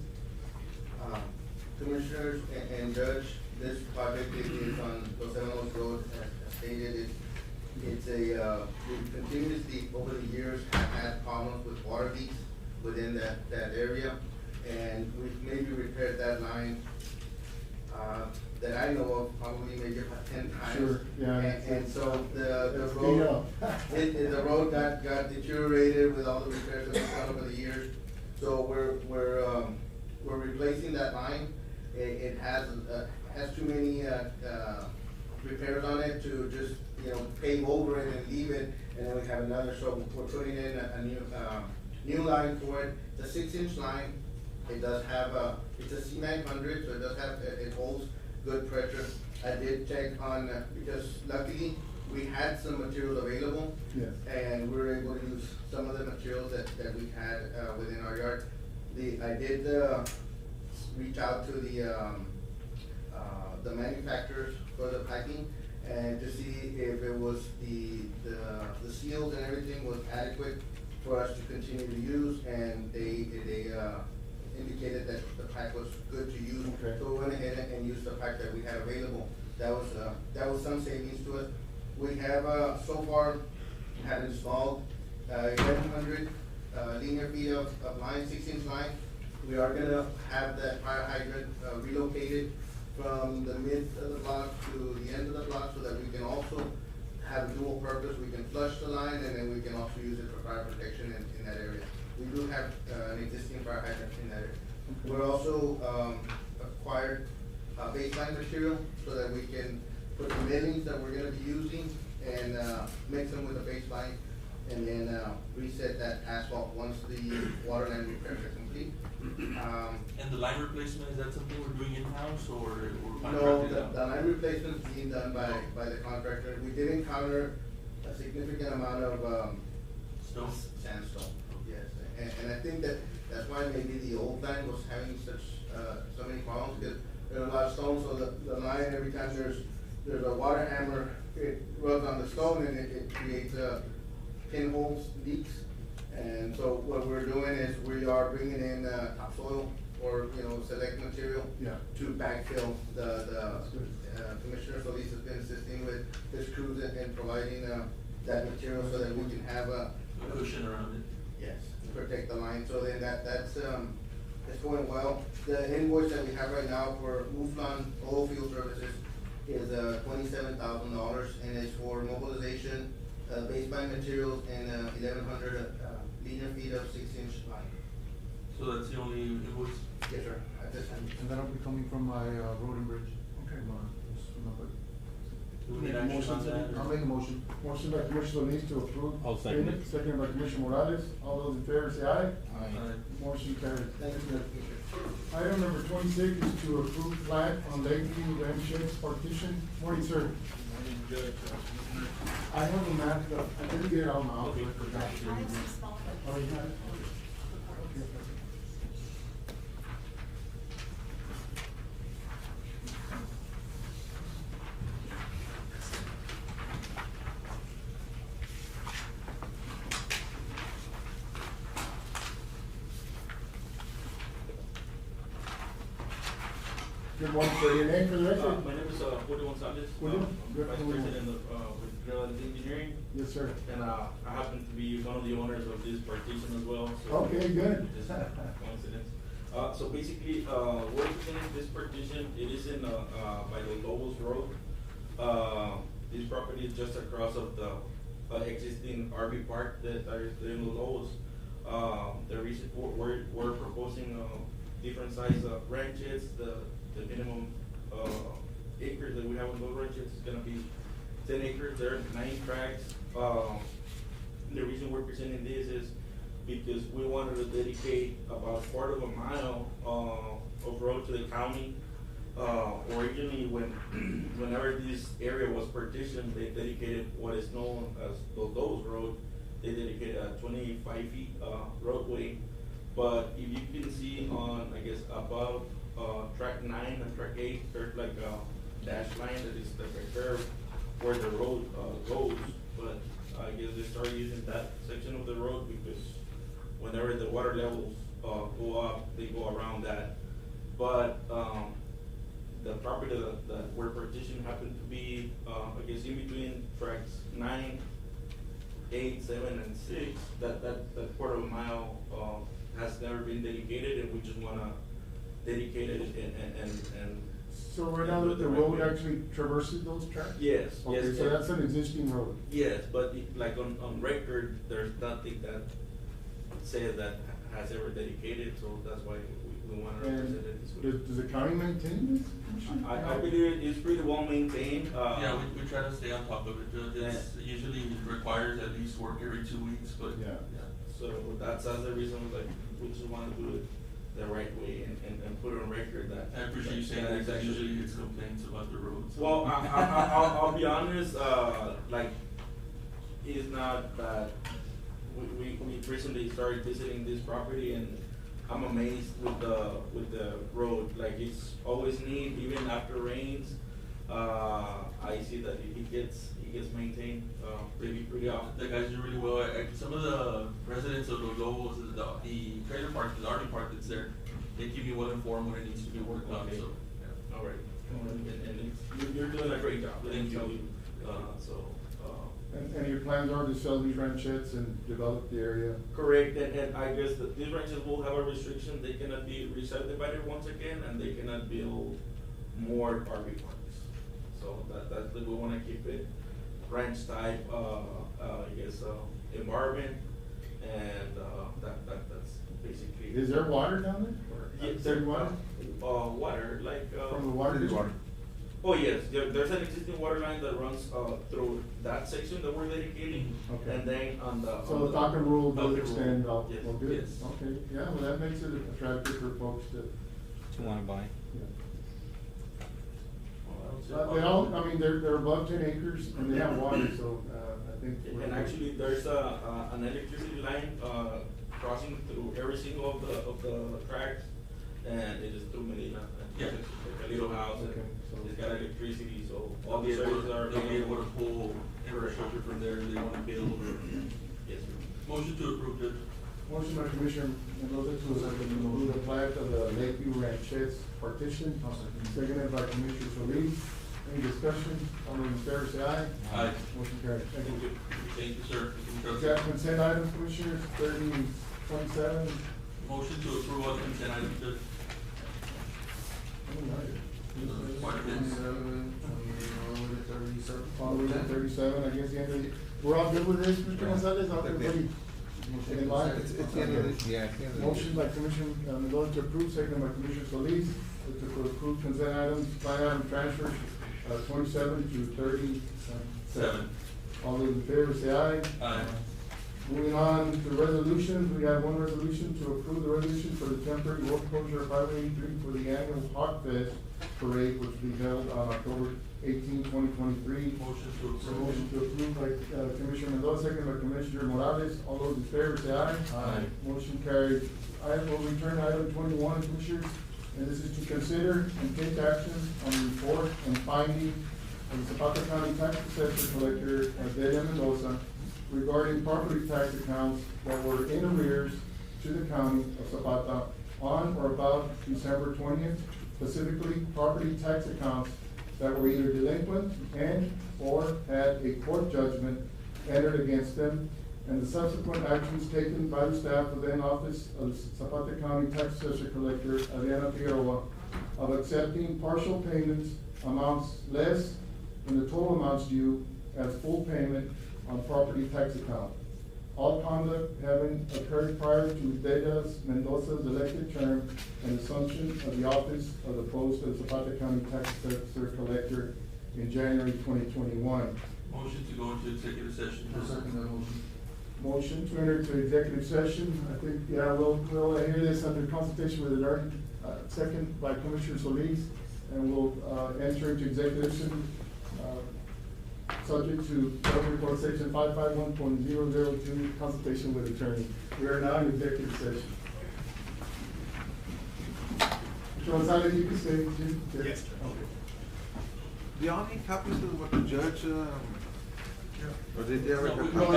Commissioners and Judge, this project is on Los Evanos Road, as stated, it's a, we continuously, over the years, have had problems with water leaks within that area, and we've maybe repaired that line, that I know of, probably maybe about 10 times. Sure, yeah. And so the It's road, beat up. the road got deteriorated with all the repairs that we've done over the years. So we're replacing that line. It has too many, repairs on it to just, pave over it and leave it, and then we have another, so we're putting in a new line for it. It's a 6-inch line. It does have it's a C900, so it does have, it holds good pressure. I did check on, because luckily, we had some materials available. Yes. And we were able to use some of the materials that we had, within our yard. I did, reach out to the manufacturers for the piping, and to see if it was the seals and everything was adequate for us to continue to use, and they indicated that the pipe was good to use. Okay. So we went ahead and used the pipe that we had available. That was some savings to us. We have, so far, have installed, 1,100, linear feet of line, 6-inch line. We are gonna have that fire hydrant relocated from the mid of the block to the end of the block so that we can also have dual purpose. We can flush the line and then we can also use it for fire protection in that area. We do have an existing fire hydrant in that area. We're also acquired baseline material so that we can put the millings that we're gonna be using and mix them with the baseline and then reset that asphalt once the water line repairs are complete. And the line replacement, is that something we're doing in-house or we're No, contracting the out? line replacement is being done by the contractor. We did encounter a significant amount of Stone? sandstone, yes. And I think that's why maybe the old line was having so many problems, because there are a lot of stones, so the line, every time there's a water hammer, it rubs on the stone and it creates pinholes, leaks. And so what we're doing is we are bringing in topsoil or, select material Yeah. to backfill the Commissioner Solis has been assisting with his crews in providing that material so that we can have A cushion around it? yes, protect the line. So then that's it's going well. The invoice that we have right now for Muflon oil field services is $27,000 and it's for mobilization, baseline materials and 1,100 linear feet of 6-inch line. So that's the only invoice? Yes, sir, at this time. And that'll be coming from my road and bridge. Okay. Do we need action on that? I'll make a motion. Motion by Commissioner Solis to approve. I'll second payment, it. second by Commissioner Morales. All those in favor say aye. Aye. Motion carries. Thank you, Commissioner. Item number 26 is to approve plat on Lakeview Ranch Sheds partition. Morning, sir. I have a map, but I didn't get it out of my office. I forgot to. Oh, you have it? Good morning, sir. Your name for the record? My name is Julio Gonzalez. Julio? I'm Good, Vice Julio. President with Drill Engineering, Yes, sir. and I happen to be one of the owners of this partition as well. So Okay, good. Just a coincidence. So basically, we're presenting this partition. It is in by the Lobos Road. This property is just across of the existing RV park that are there in the Lobos. The reason we're proposing different size ranches. The minimum acres that we have on those ranches is gonna be 10 acres. There are 9 tracts. The reason we're presenting this is because we wanted to dedicate about a quarter of a mile of road to the county. Originally, whenever this area was partitioned, they dedicated what is known as the Lobos Road. They dedicated a 25 feet roadway. But if you can see on, I guess, above track 9 and track 8, there's like a dash line that is like a curve where the road goes. But I guess they started using that section of the road because whenever the water levels go up, they go around that. But the property that we're partitioned happened to be, I guess, in between tracks 9, 8, 7, and 6. That quarter of a mile has never been dedicated, and we just wanna dedicate it and. So right now, the road actually traverses those tracks? Yes, yes. Okay, so that's an existing road? Yes, but like on record, there's nothing that says that has ever dedicated, so that's why we wanna represent it this way. Does the county maintain this? I believe it's pretty well maintained. Yeah, we try to stay on top of it. It's usually requires at least work every 2 weeks, but Yeah. So that's the reason, like, we just wanna do it the right way and put it on record that. I appreciate you saying that, because exactly. usually it's complaints about the roads. Well, I'll be honest, like, it's not that, we recently started visiting this property and I'm amazed with the road, like, it's always neat, even after rains. I see that it gets maintained, pretty often. The guys do really well. Some of the residents of Los Lobos, the trailer park, the RV park that's there, they keep me well informed when it needs to be worked on, Okay. so, yeah. All right, and you're doing a great job. Thank you. So, And your plans are to sell these ranchettes and develop the area? Correct, and I guess that these ranches will have a restriction, they cannot be re-subdivided once again, and they cannot build more RV parks. So that's, we wanna keep it ranch type, I guess, environment, and, that's basically. Is there water down there? Or Yes, city water? Water, like, From the water district? Oh, yes, there's an existing water line that runs, through that section that we're dedicating, Okay. and then on the. So the dock and rule does dock and extend rule, out, yes, well, good, yes. okay, yeah, well, that makes it attractive for folks to, wanna buy. yeah. Well, I would say- They all, I mean, they're above 10 acres and they have water, so, I think. And actually, there's an electricity line, crossing through every single of the tracks, and it is through Medina. Yeah. It's like a little house, and Okay, so- it's got electricity, so all They'll the be able services are. to, they'll be able to pull infrastructure from there if they wanna build. Yes, sir. Motion to approve, Judge. Motion by Commissioner Mendoza to approve the plat of the Lakeview Ranchettes partition. Seconded by Commissioner Solis. Any discussion? All those in favor say aye. Aye. Motion carried. Thank you. Thank you, sir. We got consent items, Commissioners, 30 and 27. Motion to approve all consent items, Judge. Quite a bit. 27, 28, all the way to 37. All the way to 37, I guess the end of the, we're all good with this, Mr. Gonzalez? All everybody in line? It's the end of the, yeah, it's the end of the. Motion by Commissioner Mendoza to approve, second by Commissioner Solis, to approve consent items, line item transfers, 27 to 37. Seven. All those in favor say aye. Aye. Moving on to resolutions, we have one resolution to approve the resolution for the temporary road closure of Highway 83 for the annual Hot Fest parade, which will be held on October 18, 2023. Motion to So approve. motion to approve by Commissioner Mendoza, second by Commissioner Morales. All those in favor say aye. Aye. Motion carried. I will return to item 21, Commissioners, and this is to consider and take action on the report and finding of the Zapata County Tax Assessor Collector, Delia Mendoza, regarding property tax accounts that were in arrears to the county of Zapata on or about December 20th, specifically property tax accounts that were either delinquent and or had a court judgment entered against them, and the subsequent actions taken by the staff of the then office of Zapata County Tax Assessor Collector Adriana Figueroa of accepting partial payments amounts less than the total amounts due as full payment on property tax account. All conduct having occurred prior to Delia Mendoza's elected term and assumption of the office of the post of Zapata County Tax Assessor Collector in January 2021. Motion to go into executive session. I'll second that motion. Motion to enter into executive session. I think, yeah, we'll hear this under consultation with the attorney. Second by Commissioner Solis, and we'll enter into executive session, subject to Government Code Section 551.002, consultation with attorney. We are now in executive session. Mr. Gonzalez, you can stay, too? Yes. Okay. Do y'all need copies of what the judge, or did they ever? No, we- No, I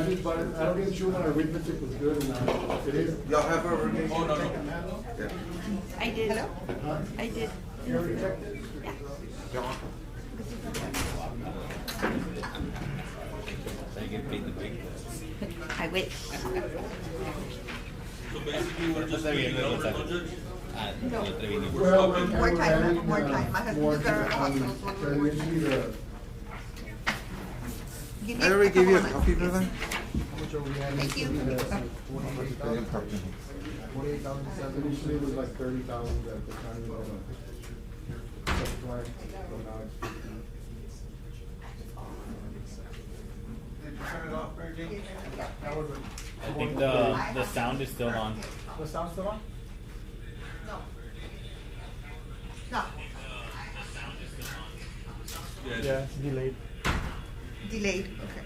did, but I don't even sure my arithmetic was good enough. It is. Y'all have a? Oh, no, no. Yeah. I did. Hello? Huh? I did. You already checked it? Y'all- I wish. So basically, we're just taking numbers, no, Judge? Well, More we're time, adding, more time. My husband more is there at the on hospital, so we're working. initially the, Give me I already gave you a couple copy, months. brother. How much are we adding? Thank you. 48,000. 48,007. initially it was like 30,000 that the county was gonna supply, so now it's 50. Did you turn it off, Mary Jane? I think the sound is still on. The sound still on? No. No, Yeah. it's delayed. delayed, okay.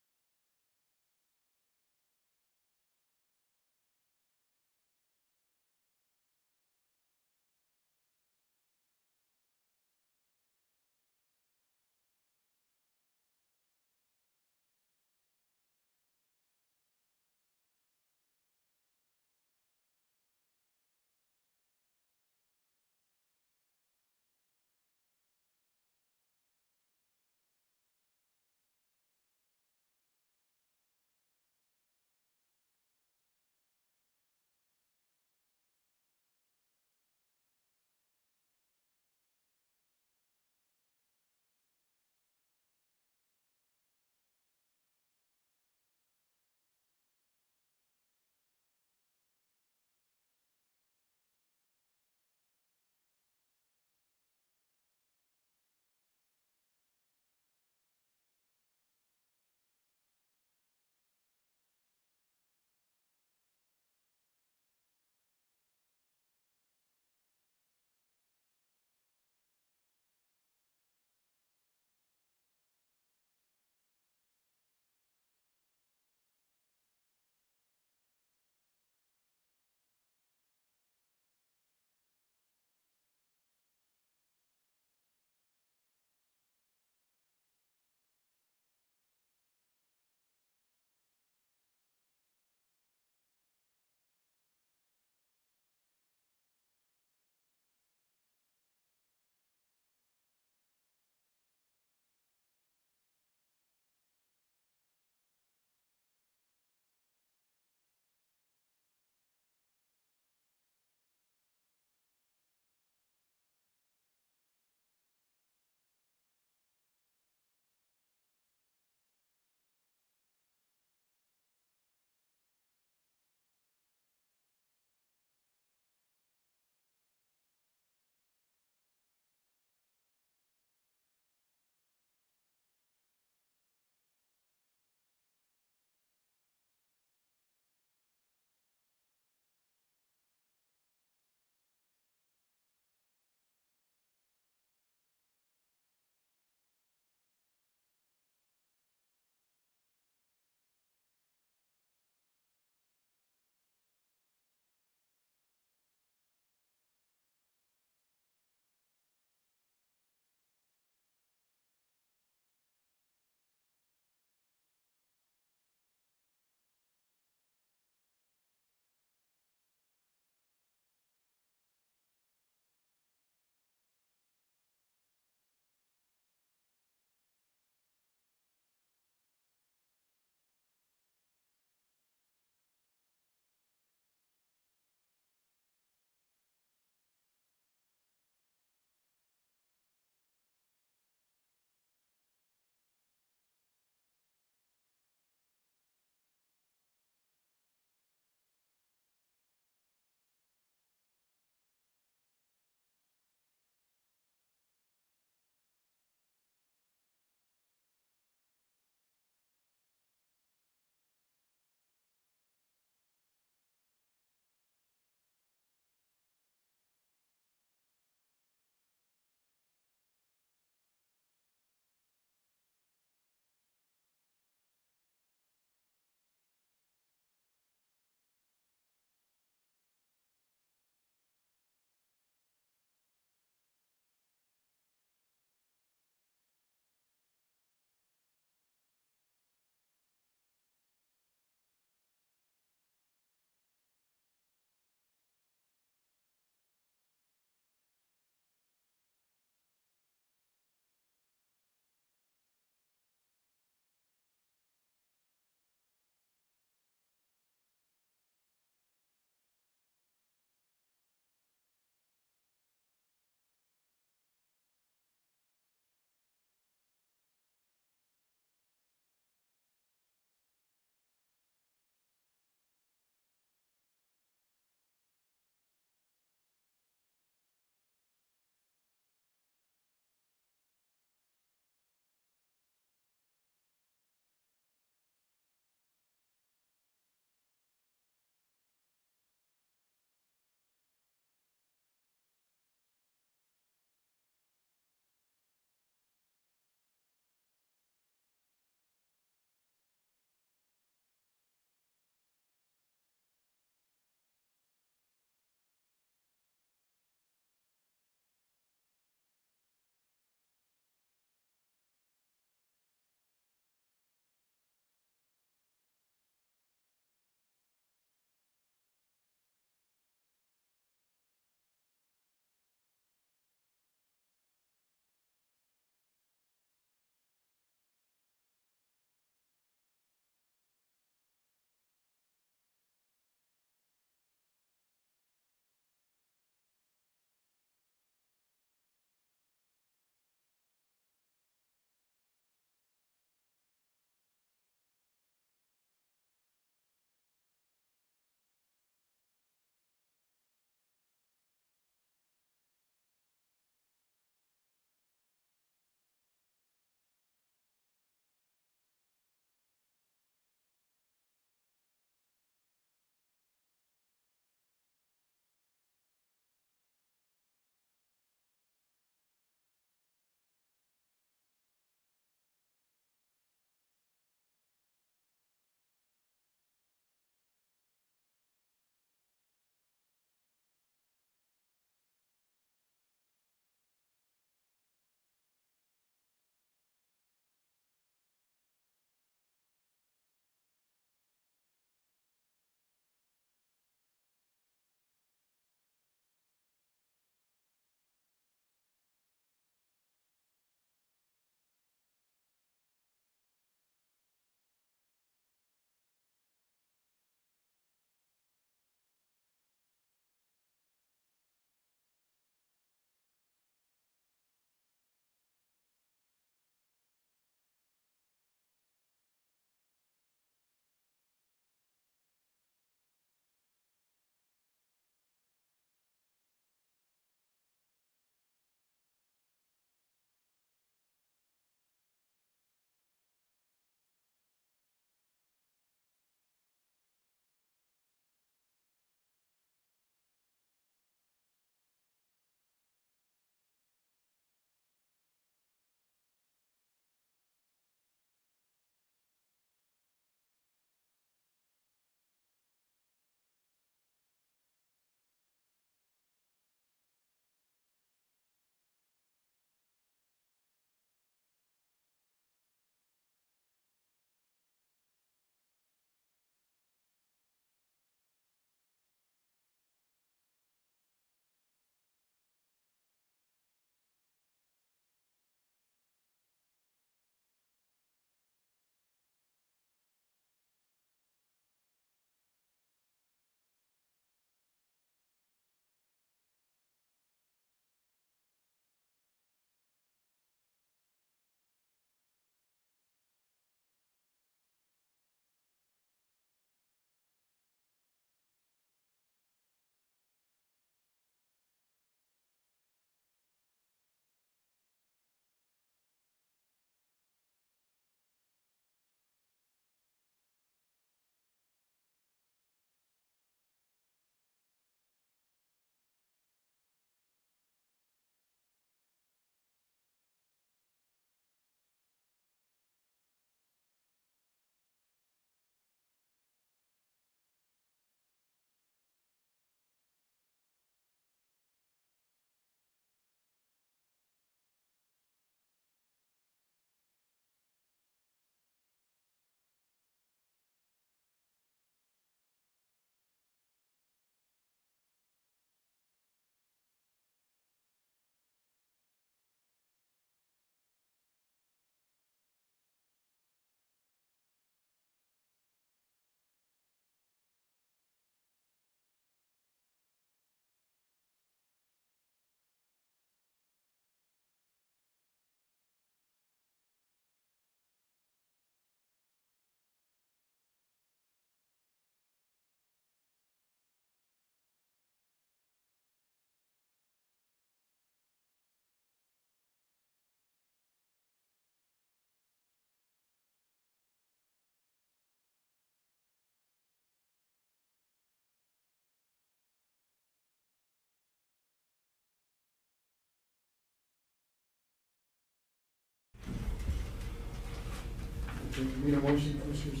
Need a motion, Commissioners?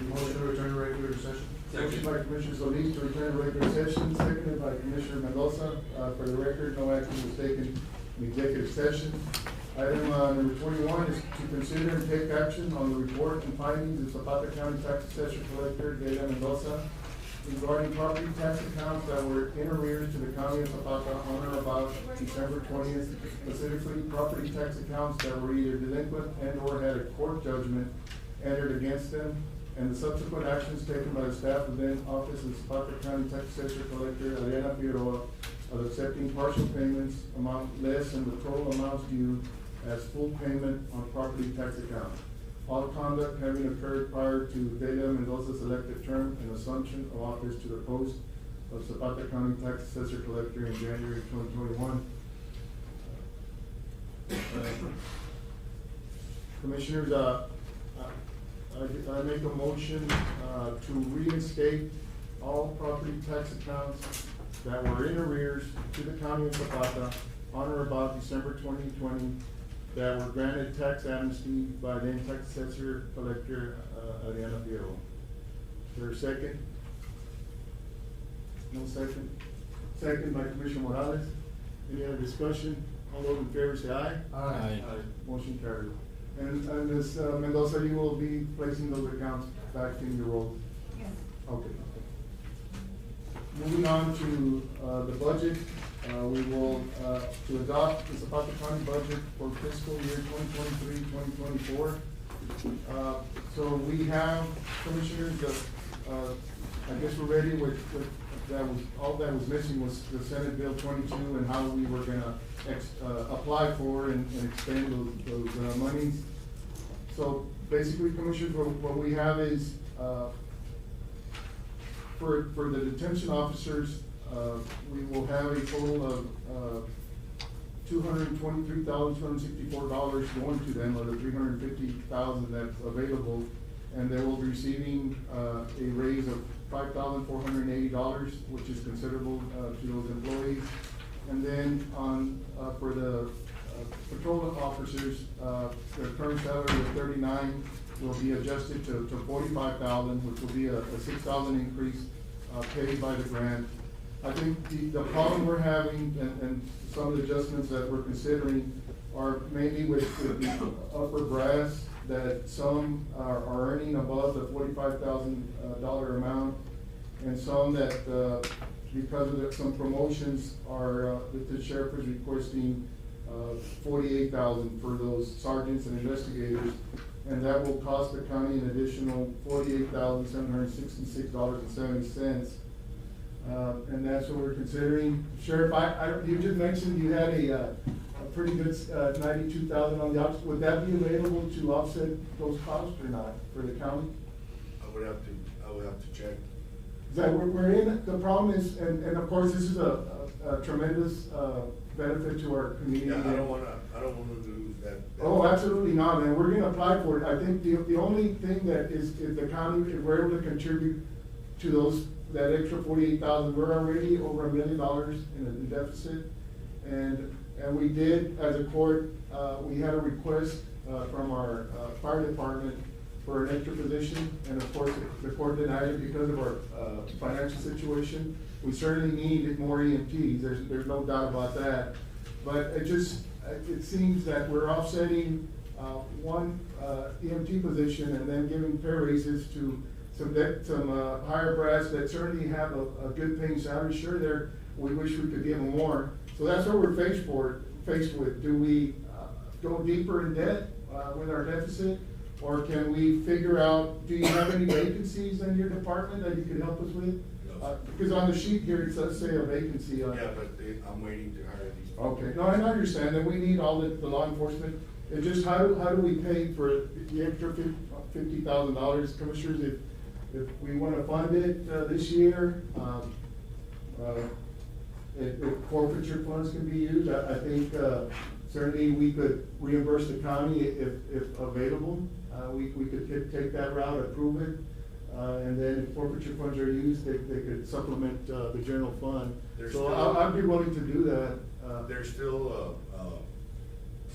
Motion to return to regular session. Motion by Commissioner Solis to return to regular session, seconded by Commissioner Mendoza. For the record, no action was taken in executive session. Item number 21 is to consider and take action on the report and findings of Zapata County Tax Assessor Collector Delia Mendoza regarding property tax accounts that were in arrears to the County of Zapata on or about December 20th, specifically property tax accounts that were either delinquent and or had a court judgment entered against them, and the subsequent actions taken by the staff within office of Zapata County Tax Assessor Collector Adriana Figueroa of accepting partial payments amount less than the total amounts due as full payment on property tax accounts. All conduct having occurred prior to Delia Mendoza's elected term and assumption of office to the post of Zapata County Tax Assessor Collector in January 2021. Commissioners, I make a motion to reinstate all property tax accounts that were in arrears to the County of Zapata on or about December 2020 that were granted tax amnesty by then Tax Assessor Collector Adriana Figueroa. Is there a second? No second? Second by Commissioner Morales. Any other discussion? All those in favor say aye. Aye. Motion carried. And Ms. Mendoza, you will be placing those accounts back in your role? Yes. Okay. Moving on to the budget, we will, to adopt the Zapata County budget for fiscal year 2023-2024. So we have, Commissioners, I guess we're ready with that was, all that was missing was the Senate Bill 22 and how we were gonna apply for and expend those monies. So basically, Commissioners, what we have is, for the detention officers, we will have a total of $223,264 going to them, or the $350,000 that's available, and they will be receiving a raise of $5,480, which is considerable to those employees. And then on for the patrol officers, their current salary of $39 will be adjusted to $45,000, which will be a $6,000 increase paid by the grant. I think the problem we're having and some of the adjustments that we're considering are mainly with the upper brass, that some are earning above the $45,000 amount, and some that because of some promotions are that the sheriff is requesting $48,000 for those sergeants and investigators, and that will cost the county an additional $48,766.70. And that's what we're considering. Sheriff, you just mentioned you had a pretty good $92,000 on the opposite. Would that be available to offset those costs or not for the county? I would have to check. That we're in, the problem is, and of course, this is a tremendous benefit to our community. Yeah, I don't wanna lose that. Oh, absolutely not, and we're gonna apply for it. I think the only thing that is the county, if we're able to contribute to that extra $48,000, we're already over $1 million in a deficit. And we did, as a court, we had a request from our fire department for an extra position, and of course, the court denied it because of our financial situation. We certainly need more EMTs, there's no doubt about that. But it seems that we're offsetting one EMT position and then giving pay raises to some higher brass that certainly have a good paying salary. Sure, we wish we could give them more. So that's what we're faced with. Do we go deeper in debt with our deficit? Or can we figure out, do you have any vacancies in your department that you can help us with? Because on the sheet here, it does say a vacancy. Yeah, but I'm waiting to hire these people. Okay, no, and I understand that we need all the law enforcement. It's just how do we pay for the extra $50,000, Commissioners? If we wanna fund it this year, if forfeiture funds can be used, I think certainly we could reimburse the county if available. We could take that route, approve it, and then if forfeiture funds are used, they could supplement the general fund. So I'd be willing to do that. There's still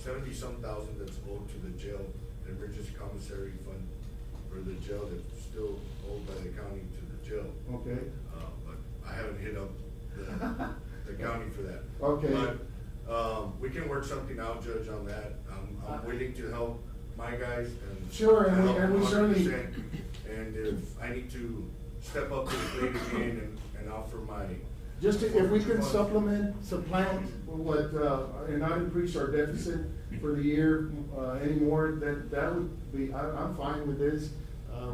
70-some thousand that's owed to the jail, the emergency commissary fund. for the jail that's still owned by the county to the jail. Okay. But I haven't hit up the county for that. Okay. But, we can work something out, Judge, on that. I'm willing to help my guys and. Sure, and we- help and we certainly- 100%. And if I need to step up to the plate again and offer my. Just if we can supplement what, and not increase our deficit for the year, anymore, that would be, I'm fine with this.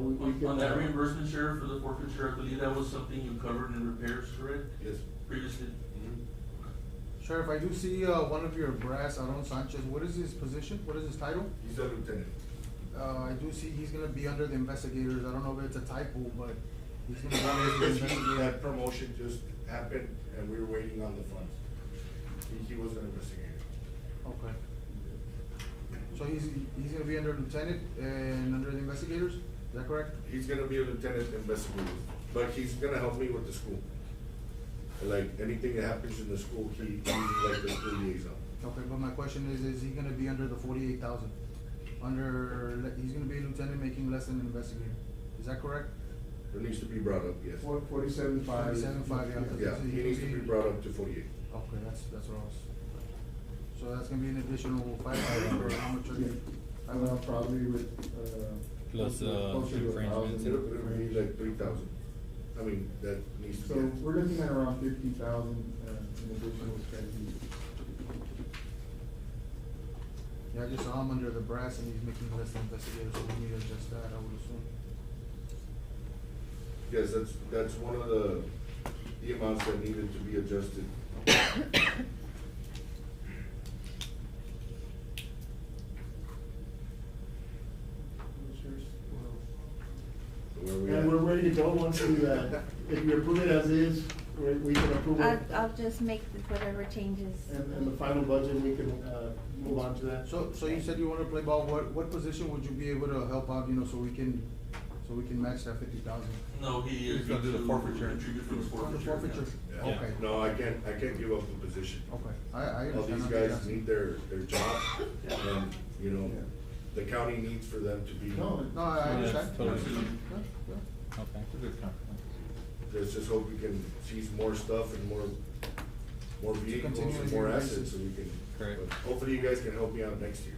We can. On that reimbursement, Sheriff, for the forfeiture, I believe that was something you covered in repairs, correct? Yes. Previously? Sheriff, I do see, one of your brass, Aaron Sanchez, what is his position? What is his title? He's a lieutenant. I do see he's gonna be under the investigators, I don't know if it's a typo, but he's gonna be under the Because investigators. that promotion just happened and we were waiting on the funds. He was an investigator. Okay. So he's gonna be under lieutenant and under the investigators, is that correct? He's gonna be a lieutenant investigator, but he's gonna help me with the school. Like, anything that happens in the school, he's like the school liaison. Okay, but my question is he gonna be under the 48,000? He's gonna be a lieutenant making less than an investigator, is that correct? It needs to be brought up, yes. 47.5. 47.5, yeah. Yeah, he needs to be brought up to 48. Okay, that's what I was. So that's gonna be an additional 5,000, or how much are you? I don't know, probably with, Plus, closer to infringements. 1,000. It'll be like 3,000. I mean, that needs to So be. we're looking at around 50,000, in additional expenses. Yeah, I just saw him under the brass and he's making less than investigators, so we need to adjust that, I would assume. Yes, that's one of the amounts that needed to be adjusted. So where we at? And we're ready to go once we, if you approve it as is, we can approve it. I'll just make whatever changes. And the final budget, we can, move on to that. So you said you wanna play ball, what position would you be able to help out, so we can match that 50,000? No, he He's gonna do the forfeiture. Contribute for the On the forfeiture. forfeiture? Yeah. Okay. No, I can't give up the position. Okay, I All understand. these I'm guys just asking. need their job, and, Yeah. the county needs for them to be. No, No, I Yeah, understand. totally. Yeah, yeah. Okay. It's a good compliment. Let's just hope we can seize more stuff and more vehicles continue and to more use assets, this. so we can. Correct. But hopefully you guys can help me out next year.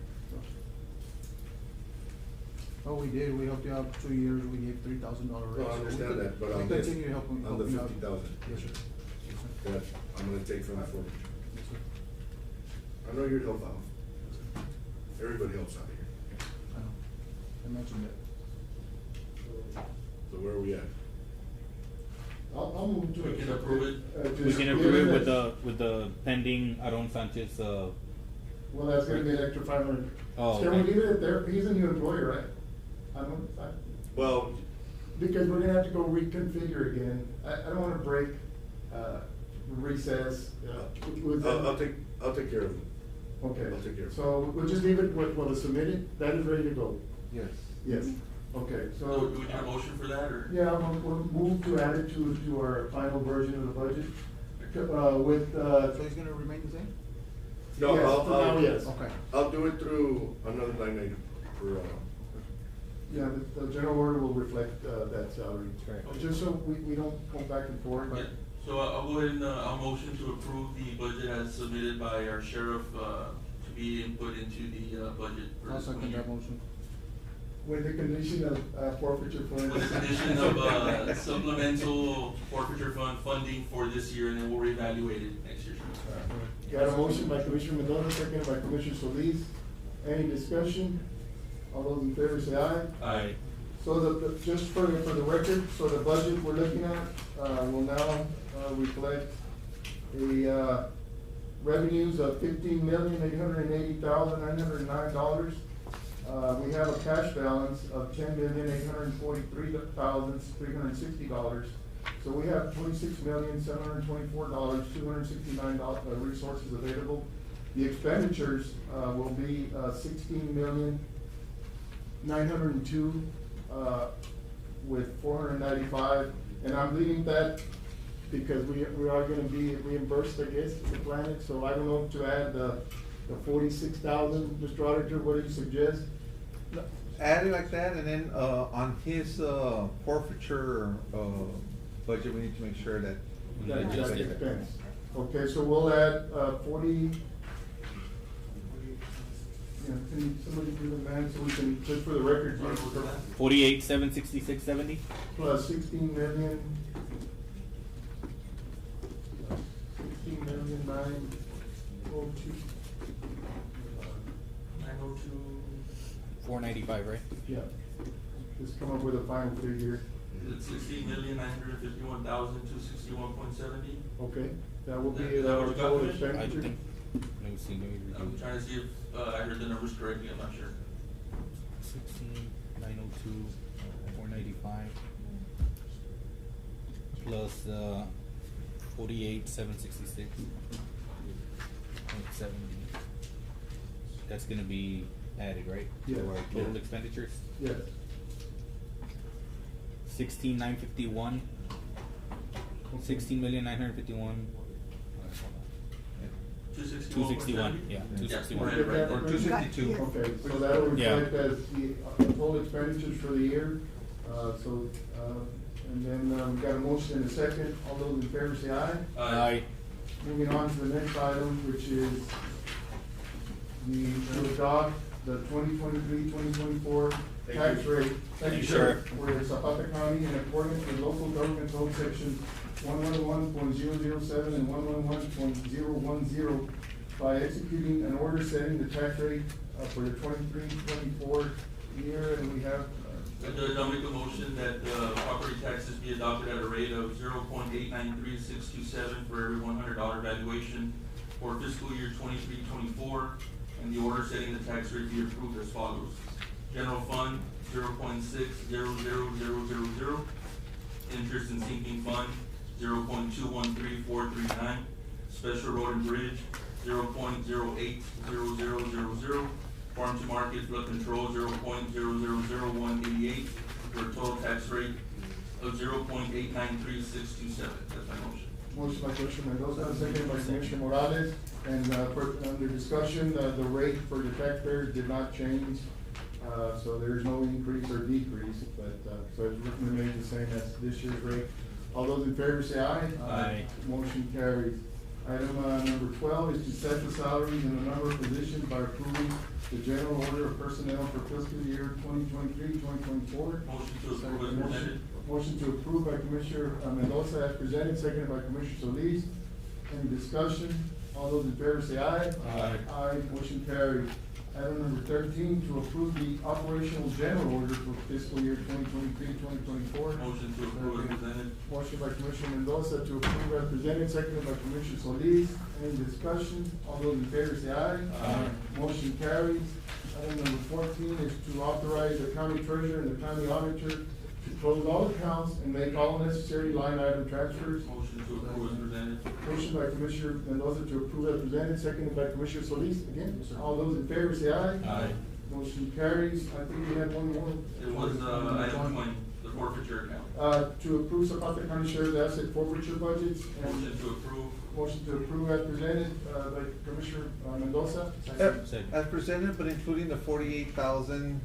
Oh, we did, we helped you out 2 years, we gave $3,000 raise. No, I so we understand could- that, but we on this, continue helping on the you out. 50,000. Yes, sir. Yes, sir. That I'm gonna take from the forfeiture. Yes, sir. I know you'd help out. Everybody helps out here. I know, I mentioned that. So where are we at? I'll move to. We can accept approve it. Just We can given approve it that- with the pending Aaron Sanchez, Well, that's gonna be an extra 500. Oh, Can we okay. leave it at there? He's a new employee, right? Well, Because we're gonna have to go reconfigure again. I don't wanna break, recess, with. I'll take care of it. Okay, I'll take care of it. so we'll just leave it with, it's submitted, that is ready to go. Yes. Yes, okay, So, so. do we need a motion for that, or? Yeah, we'll move to add it to our final version of the budget, with, So he's gonna remain the same? No, yes, for now, yes. Okay. I'll do it through another line item for, Yeah, the general order will reflect, that salary. Correct. Just so we don't go back and forth. Yeah, so I'll go ahead and, I'll motion to approve the budget as submitted by our sheriff, to be input into the, budget for I'll this second year. that motion. With the condition of, forfeiture for. With the condition of, supplemental forfeiture fund funding for this year, and then we'll reevaluate it next year. Got a motion by Commissioner Mendoza, seconded by Commissioner Solis. Any discussion? All those in favor say aye. Aye. So just for the record, so the budget we're looking at, will now, reflect the, revenues of $15,880,909. We have a cash balance of $10,843,360. So we have $26,724,269 resources available. The expenditures, will be, $16,902,000, with 495, and I'm leaving that because we are gonna be reimbursed, I guess, the planet, so I don't know if to add the 46,000, Mr. Auditor, what do you suggest? add it like that, and then, on his, forfeiture, budget, we need to make sure that. That's Adjust that it. expense. Okay, so we'll add, 40. Yeah, can somebody do the math so we can, just for the record, What was that? 48,766.70. plus 16 million. 16 million 902. 902. 495, right? Yeah. Just come up with a final figure. It's 16,951,261.70. Okay, that will be Is that what our you got, total Commissioner? I expenditure. think. Let me see. Let me I'm review. trying to see if I heard the numbers correctly, I'm not sure. 16,902, 495 plus 48,766.70. That's gonna be added, right? Yeah. To our total expenditures. Yes. 16,951. 16,951. 261. Yeah. 261. Right, right. Or 262. Okay, so that will Yeah. reflect as the total expenditures for the year. And then we got a motion and a second. All those in favor say aye. Aye. Moving on to the next item, which is to adopt the 2023-2024 tax rate. Thank you, Sheriff. For Zapata County in accordance with local government code section 111.007 and 111.010 by executing an order setting the tax rate for the 23-24 year, and we have. Judge, I'll make a motion that property taxes be adopted at a rate of 0.893627 for every $100 valuation for fiscal year 23-24, and the order setting the tax rate be approved as follows. General fund, 0.600000. Interest and sinking fund, 0.213439. Special road and bridge, 0.080000. Farm to market flood control, 0.000188, for a total tax rate of 0.893627. That's my motion. Motion by Commissioner Mendoza, second by Commissioner Morales, and under discussion, the rate for the taxpayers did not change, so there's no increase or decrease, but, so it's remains the same as this year's rate. All those in favor say aye. Aye. Motion carries. Item number 12 is to set the salaries and the number of positions by approving the general order of personnel for fiscal year 2023-2024. Motion to approve as presented. Motion to approve by Commissioner Mendoza as presented, seconded by Commissioner Solis. Any discussion? All those in favor say aye. Aye. Aye, motion carries. Item number 13, to approve the operational general order for fiscal year 2023-2024. Motion to approve as presented. Motion by Commissioner Mendoza to approve as presented, seconded by Commissioner Solis. Any discussion? All those in favor say aye. Aye. Motion carries. Item number 14 is to authorize the county treasurer and the county auditor to close all accounts and make all necessary line item transfers. Motion to approve as presented. Motion by Commissioner Mendoza to approve as presented, seconded by Commissioner Solis. Again, all those in favor say aye. Aye. Motion carries. I think we had one more. It was, item 20, the forfeiture account. To approve Zapata County Sheriff's asset forfeiture budgets. And Motion to approve. motion to approve as presented, by Commissioner Mendoza. As presented, but including the 48,000,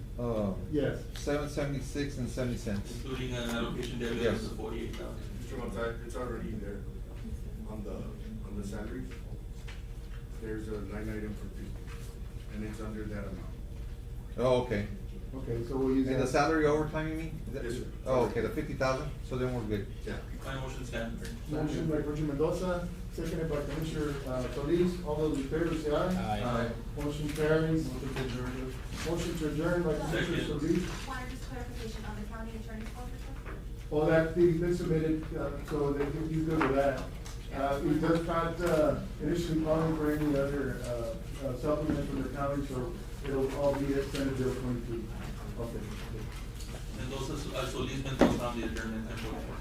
Yes. 776 and 70 cents. Including an allocation debit Yes. of 48,000. Mr. Gonzalez, it's already there on the salaries. There's a line item for people, and it's under that amount. Oh, okay. Okay, so we'll use that. And the salary overtime, you mean? Is that- Yes, sir. Oh, okay, the 50,000, so then we're good. Yeah. My motion stands. Motion by Commissioner Mendoza, seconded by Commissioner Solis. All those in favor say aye. Aye. Motion carries. Motion to adjourn by Commissioner Second. Solis. One, just clarification on the county attorney's forfeiture? Well, that's been submitted, so he's good with that. He does not, initially calling for any other, supplement from the county, so it'll all be at Senate Bill 22. Okay. Mendoza, Solis Mendoza on the adjournment, 10.4.